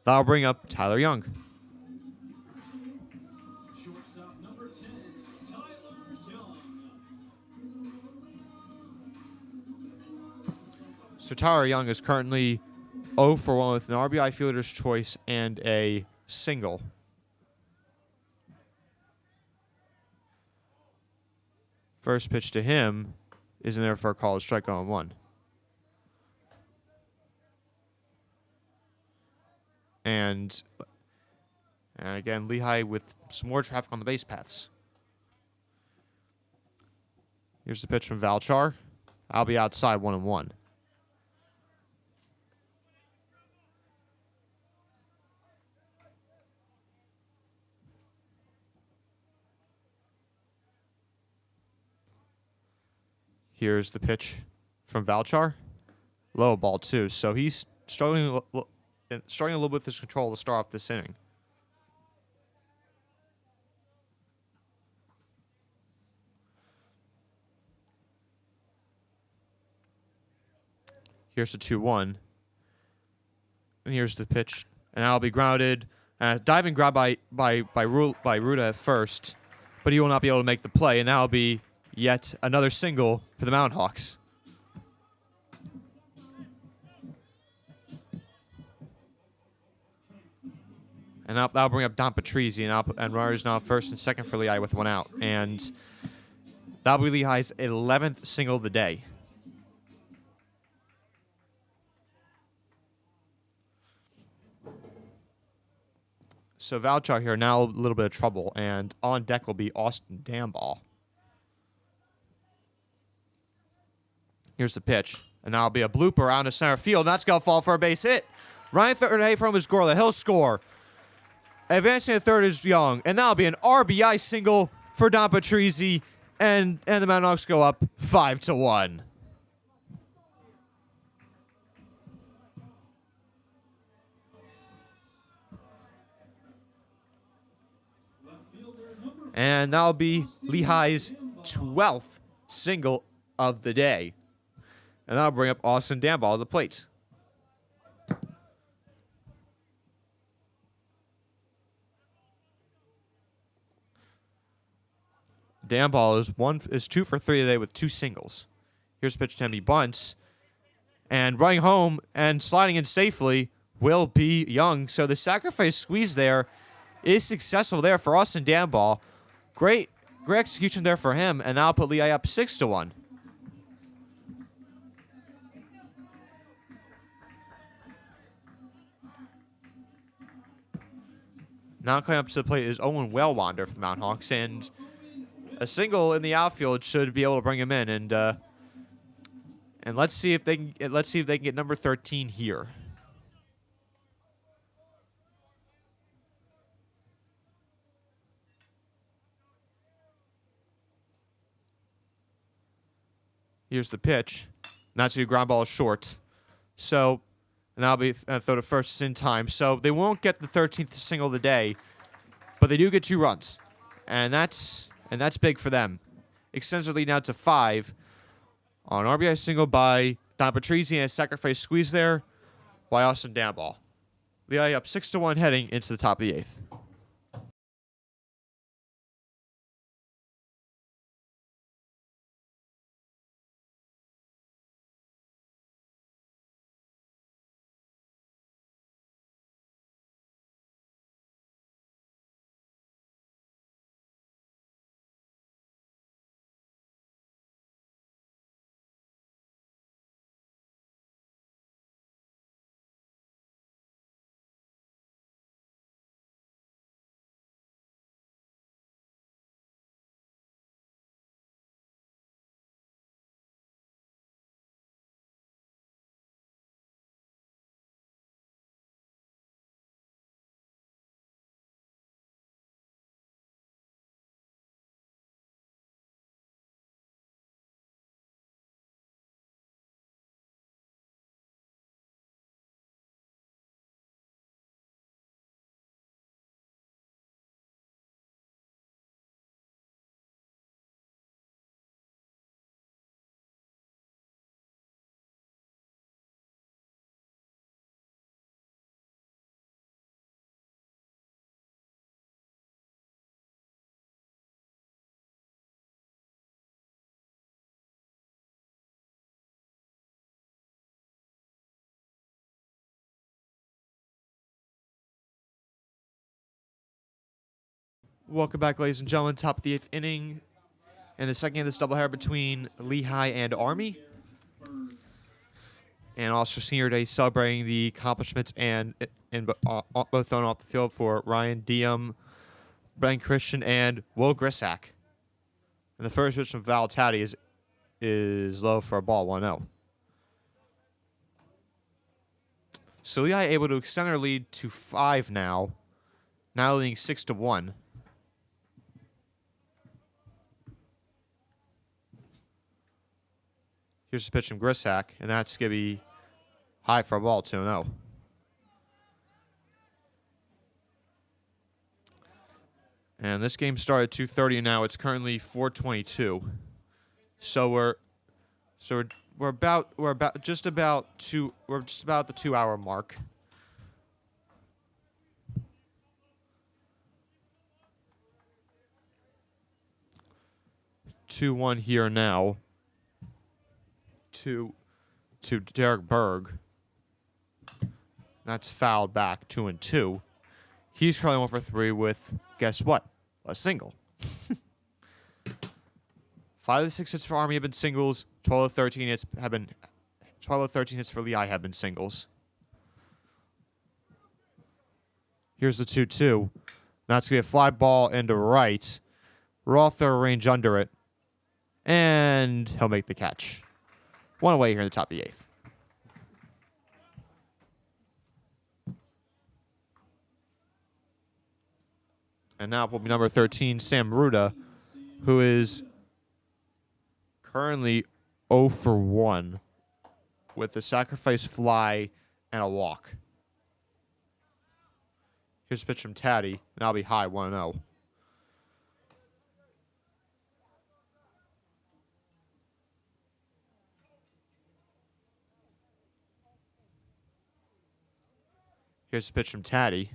A: that'll bring up Tyler Young.
B: Shortstop number 10, Tyler Young.
A: So Tyler Young is currently 0 for 1 with an RBI fielder's choice and a single. First pitch to him is in there for a call, strike on 1. And again, Lehigh with some more traffic on the base paths. Here's the pitch from Valchar. I'll be outside 1-1. Here's the pitch from Valchar. Low ball, too. So he's struggling a little bit with his control to start off this inning. Here's the 2-1. And here's the pitch. And that'll be grounded. Diving grab by Ruda at first. But he will not be able to make the play. And that'll be yet another single for the Mountain Hawks. And that'll bring up Don Patrizzi, and runners now first and second for Lehigh with one out. And that'll be Lehigh's 11th single of the day. So Valchar here now a little bit of trouble, and on deck will be Austin Damball. Here's the pitch, and that'll be a blooper out to center field, and that's going to fall for a base hit. Ryan third from his Gorla. He'll score. Advancing to third is Young, and that'll be an RBI single for Don Patrizzi, and the Mountain Hawks go up 5-1. And that'll be Lehigh's 12th single of the day. And that'll bring up Austin Damball to the plate. Damball is 2 for 3 today with 2 singles. Here's pitch to him. He bunts. And running home and sliding in safely will be Young. So the sacrifice squeeze there is successful there for Austin Damball. Great execution there for him. And that'll put Lehigh up 6-1. Now coming up to the plate is Owen Wellwander for the Mountain Hawks, and a single in the outfield should be able to bring him in. And let's see if they can get number 13 here. Here's the pitch. And that's your ground ball is short. So, and that'll be throw to first in time. So they won't get the 13th single of the day, but they do get 2 runs, and that's big for them. Extends their lead now to 5 on an RBI single by Don Patrizzi and a sacrifice squeeze there by Austin Danball. Lehigh up 6-1 heading into the top of the 8th. Welcome back, ladies and gentlemen. Top of the 8th inning. And the second of this doubleheader between Lehigh and Army. And also Senior Day celebrating the accomplishments and both on off the field for Ryan Diem, Ben Christian, and Will Grissack. And the first pitch from Val Taddy is low for a ball, 1-0. So Lehigh able to extend their lead to 5 now leading 6-1. Here's the pitch from Grissack, and that's going to be high for a ball, 2-0. And this game started at 2:30, and now it's currently 4:22. So we're just about the 2-hour mark. Two one here now. To Derek Berg. That's fouled back, 2-2. He's currently 1 for 3 with, guess what? A single. 5 of the 6 hits for Army have been singles. 12 of 13 hits for Lehigh have been singles. Here's the 2-2. That's going to be a fly ball into right. Rother range under it. And he'll make the catch. 1 away here in the top of the 8th. And now will be number 13, Sam Ruda, who is currently 0 for 1 with a sacrifice fly and a walk. Here's a pitch from Taddy, and that'll be high, 1-0. Here's a pitch from Taddy.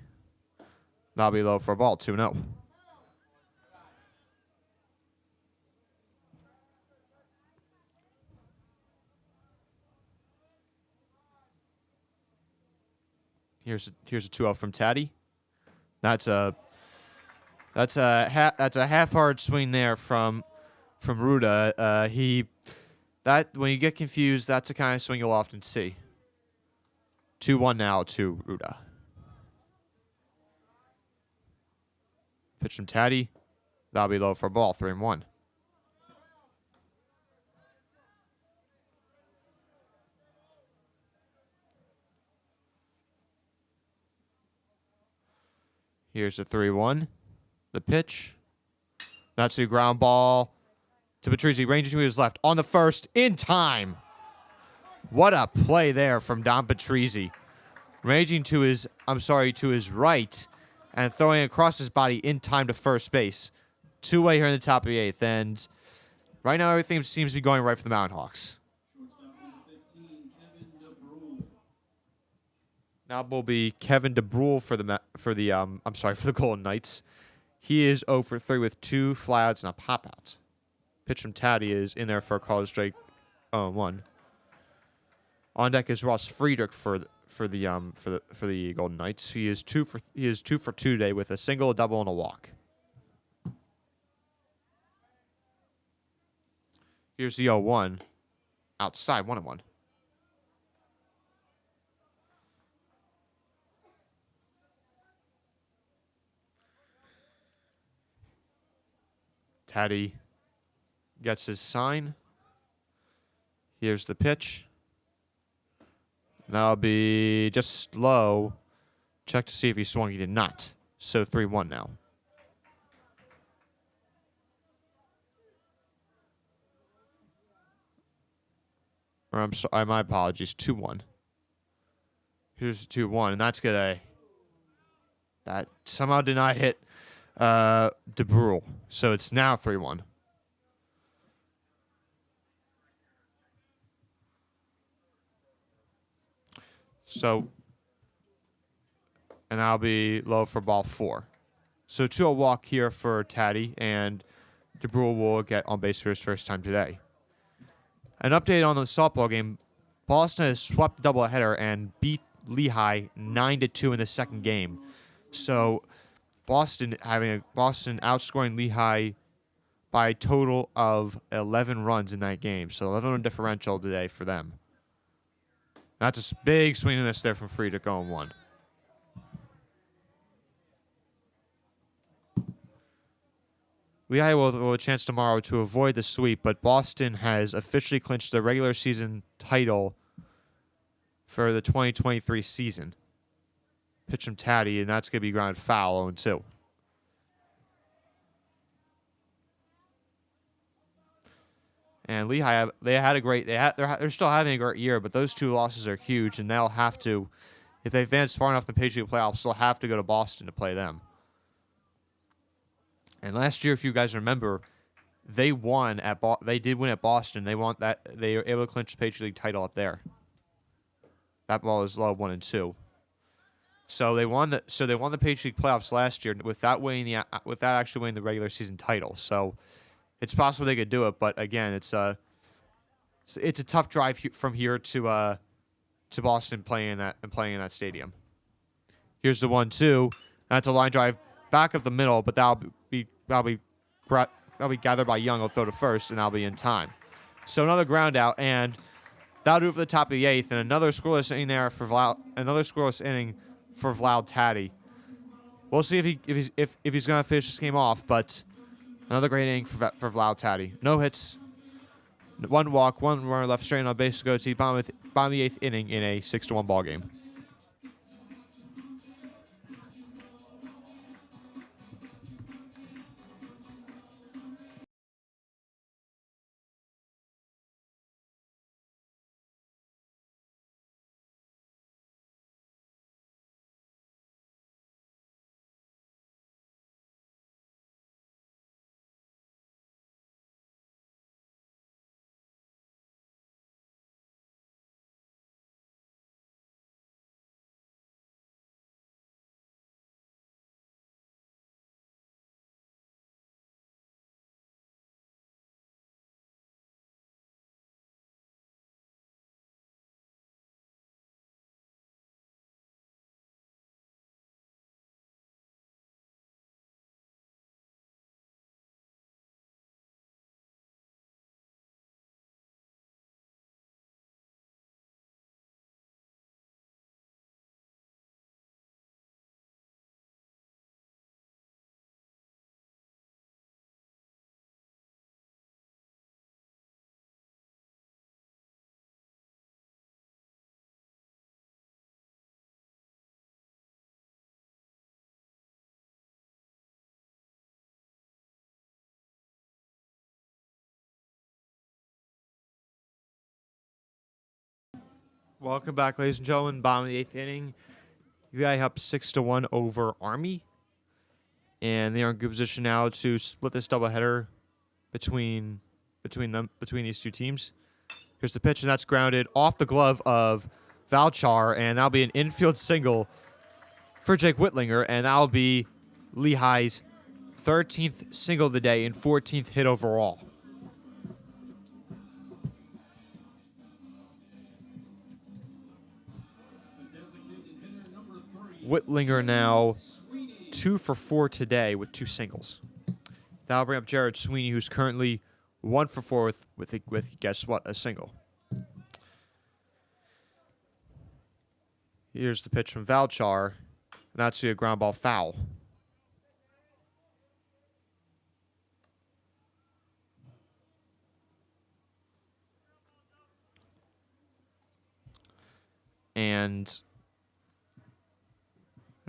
A: That'll be low for a ball, 2-0. Here's a 2-0 from Taddy. That's a half hard swing there from Ruda. When you get confused, that's the kind of swing you'll often see. 2-1 now to Ruda. Pitch from Taddy. That'll be low for a ball, 3-1. Here's the 3-1. The pitch. That's a ground ball to Patrizzi, ranging to his left on the first in time. What a play there from Don Patrizzi. Ranging to his, to his right and throwing across his body in time to first base. Two-way here in the top of the 8th, and right now everything seems to be going right for the Mountain Hawks.
B: Shortstop number 15, Kevin DeBrule.
A: Now will be Kevin DeBrule for the Golden Knights. He is 0 for 3 with 2 flyouts and a pop out. Pitch from Taddy is in there for a Carlos Drake 0-1. On deck is Ross Friedrich for the Golden Knights. He is 2 for 2 today with a single, a double, and a walk. Here's the 0-1. Outside, 1-1. Taddy gets his sign. Here's the pitch. That'll be just low. Check to see if he swung. He did not. So 3-1 now. Or I'm sorry, my apologies. 2-1. Here's the 2-1, and that's gonna. That somehow did not hit DeBrule. So it's now 3-1. So, and that'll be low for ball 4. So 2-0 walk here for Taddy, and DeBrule will get on base for his first time today. An update on the softball game. Boston has swept the doubleheader and beat Lehigh 9-2 in the second game. So Boston outscoring Lehigh by a total of 11 runs in that game. So 11-run differential today for them. That's a big swing and miss there from Friedrich going 1. Lehigh will have a chance tomorrow to avoid the sweep, but Boston has officially clinched the regular season title for the 2023 season. Pitch from Taddy, and that's going to be ground foul 0-2. And Lehigh, they're still having a great year, but those 2 losses are huge, and they'll have to, if they advance far enough in the Patriot playoffs, they'll have to go to Boston to play them. And last year, if you guys remember, they did win at Boston. They were able to clinch the Patriot League title up there. That ball is low 1-2. So they won the Patriot League playoffs last year without actually winning the regular season title. So it's possible they could do it, but again, it's a tough drive from here to Boston playing in that stadium. Here's the 1-2. That's a line drive back up the middle, but that'll be gathered by Young. He'll throw to first, and that'll be in time. So another ground out, and that'll do it for the top of the 8th, and another scoreless inning there for Vlad Taddy. We'll see if he's going to finish this game off, but another great inning for Vlad Taddy. No hits, 1 walk, 1 runner left straight on base to go to the bottom of the 8th inning in a 6-1 ball game. Welcome back, ladies and gentlemen. Bottom of the 8th inning. Lehigh up 6-1 over Army. And they are in good position now to split this doubleheader between these two teams. Here's the pitch, and that's grounded off the glove of Valchar, and that'll be an infield single for Jake Whitlinger, and that'll be Lehigh's 13th single of the day and 14th hit overall. Whitlinger now 2 for 4 today with 2 singles. That'll bring up Jared Sweeney, who's currently 1 for 4 with guess what, a single. Here's the pitch from Valchar, and that's a ground ball foul. And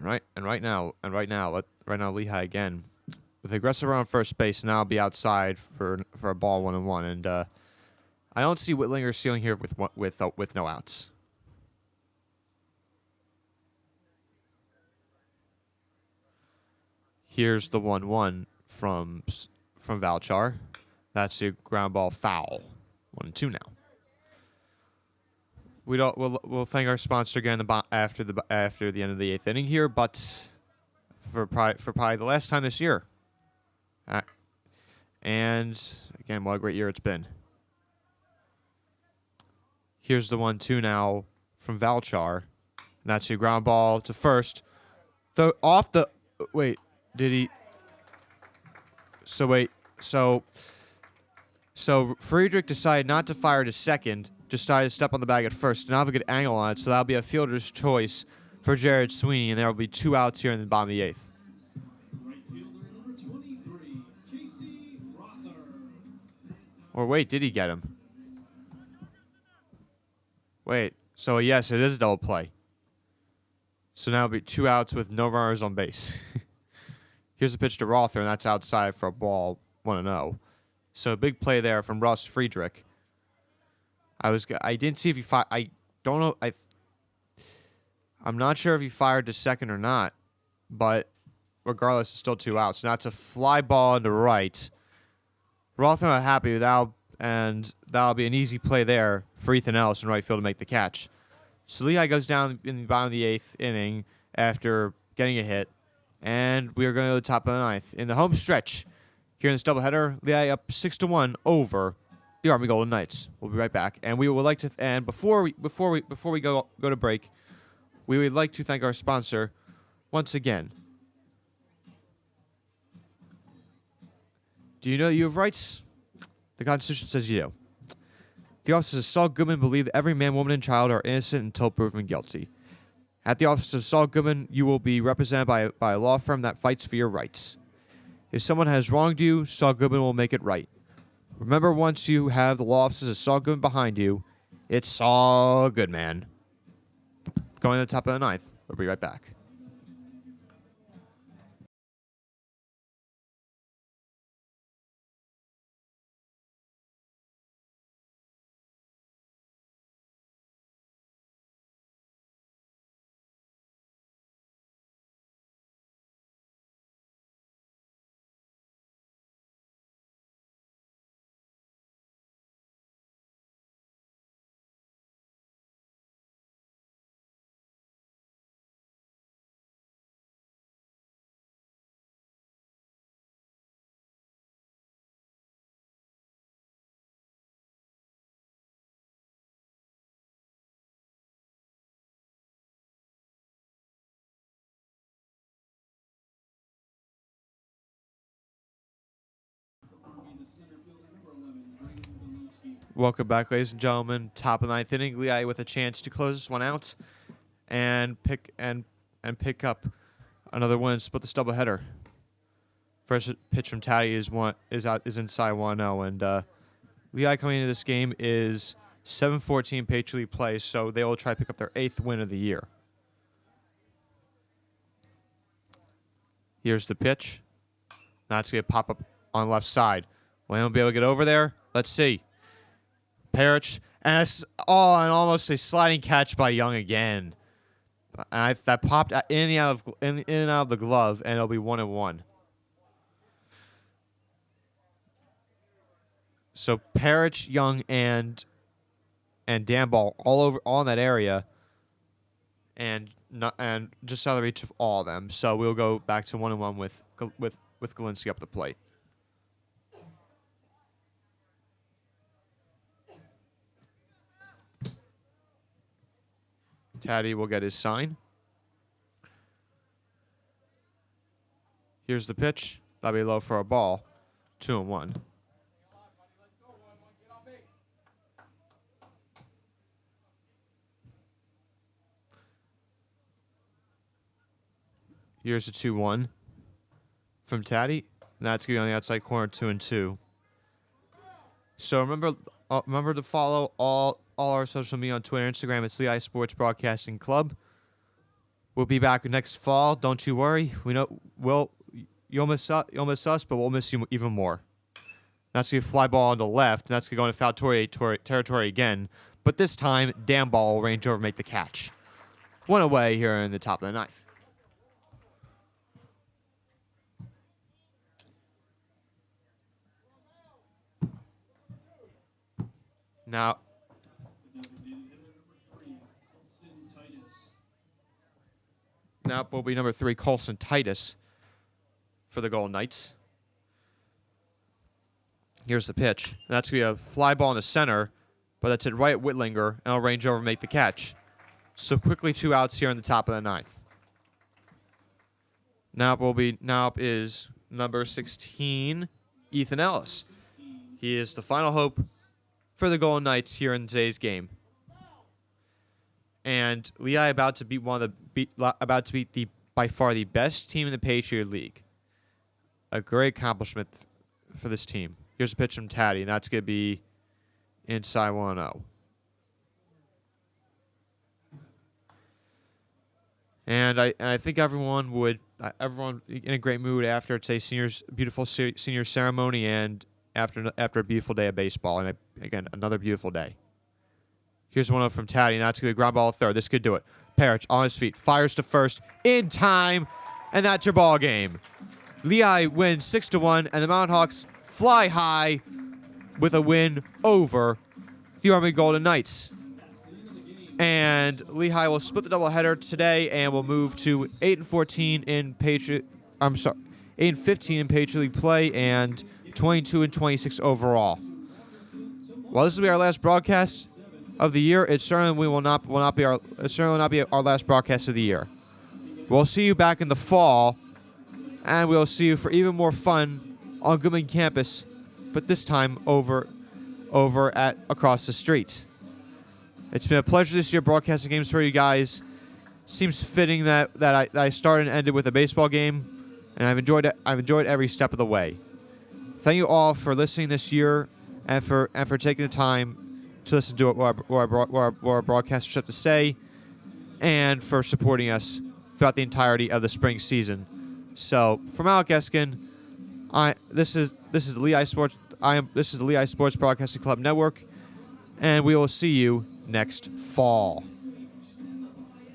A: right now, Lehigh again with aggressive around first base, and now be outside for a ball 1-1. And I don't see Whitlinger stealing here with no outs. Here's the 1-1 from Valchar. That's a ground ball foul. 1-2 now. We'll thank our sponsor again after the end of the 8th inning here, but for probably the last time this year. And again, what a great year it's been. Here's the 1-2 now from Valchar, and that's a ground ball to first. So Friedrich decided not to fire to second. Decided to step on the bag at first. Now have a good angle on it, so that'll be a fielder's choice for Jared Sweeney, and there will be 2 outs here in the bottom of the 8th.
B: Right fielder number 23, Casey Rother.
A: Or wait, did he get him? Wait, so yes, it is a double play. So now it'll be 2 outs with no runners on base. Here's a pitch to Rother, and that's outside for a ball 1-0. So a big play there from Russ Friedrich. I didn't see if he fired. I don't know. I'm not sure if he fired to second or not, but regardless, it's still 2 outs. Now it's a fly ball into right. Rother not happy with that, and that'll be an easy play there for Ethan Ellis in right field to make the catch. So Lehigh goes down in the bottom of the 8th inning after getting a hit, and we are going to go to the top of the 9th. In the home stretch here in this doubleheader, Lehigh up 6-1 over the Army Golden Knights. We'll be right back, and we would like to. And before we go to break, we would like to thank our sponsor once again. Do you know that you have rights? The Constitution says you do. The offices of Saul Goodman believe that every man, woman, and child are innocent until proven guilty. At the office of Saul Goodman, you will be represented by a law firm that fights for your rights. If someone has wronged you, Saul Goodman will make it right. Remember, once you have the law offices of Saul Goodman behind you, it's all good, man. Going to the top of the 9th. We'll be right back. Welcome back, ladies and gentlemen. Top of the 9th inning. Lehigh with a chance to close this one out and pick up another win. Split this doubleheader. First pitch from Taddy is inside 1-0, and Lehigh coming into this game is 7-14 Patriot League play, so they will try to pick up their 8th win of the year. Here's the pitch. That's going to pop up on the left side. Will anyone be able to get over there? Let's see. Parrish, And and almost a sliding catch by Young again. That popped in and out of the glove, and it'll be 1-1. So Parrish, Young, and Danball all in that area, and just out of the reach of all of them. So we'll go back to 1-1 with Galinsky up the plate. Taddy will get his sign. Here's the pitch. That'll be low for a ball. 2-1. Here's a 2-1 from Taddy. That's going to be on the outside corner, 2-2. So remember to follow all our social media on Twitter and Instagram. It's Lehigh Sports Broadcasting Club. We'll be back next fall. Don't you worry. We know you'll miss us, but we'll miss you even more. That's going to fly ball on the left, and that's going to go into foul territory again. But this time, Danball will range over and make the catch. One away here in the top of the ninth. Now will be number 3, Colson Titus, for the Golden Knights. Here's the pitch. That's going to be a fly ball in the center, but that's it right at Whitlinger, and I'll range over and make the catch. So quickly 2 outs here in the top of the ninth. Now is number 16, Ethan Ellis. He is the final hope for the Golden Knights here in today's game. And Lehigh about to beat by far the best team in the Patriot League. A great accomplishment for this team. Here's a pitch from Taddy, and that's going to be inside 1-0. And I think everyone in a great mood after today's beautiful senior ceremony and after a beautiful day of baseball. And again, another beautiful day. Here's 1-0 from Taddy, and that's going to be a ground ball third. This could do it. Parrish on his feet, fires to first in time, and that's your ball game. Lehigh wins 6-1, and the Mountain Hawks fly high with a win over the Army Golden Knights. And Lehigh will split the doubleheader today, and will move to 8-14 in 8-15 in Patriot League play, and 22-26 overall. While this will be our last broadcast of the year, it certainly will not be our last broadcast of the year. We'll see you back in the fall, and we'll see you for even more fun on Goodman campus, but this time over at across the street. It's been a pleasure this year broadcasting games for you guys. Seems fitting that I started and ended with a baseball game, and I've enjoyed it. I've enjoyed every step of the way. Thank you all for listening this year, and for taking the time to listen to what our broadcasters have to say, and for supporting us throughout the entirety of the spring season. So, from Alec Eskin, this is the Lehigh Sports. This is the Lehigh Sports Broadcasting Club Network, and we will see you next fall.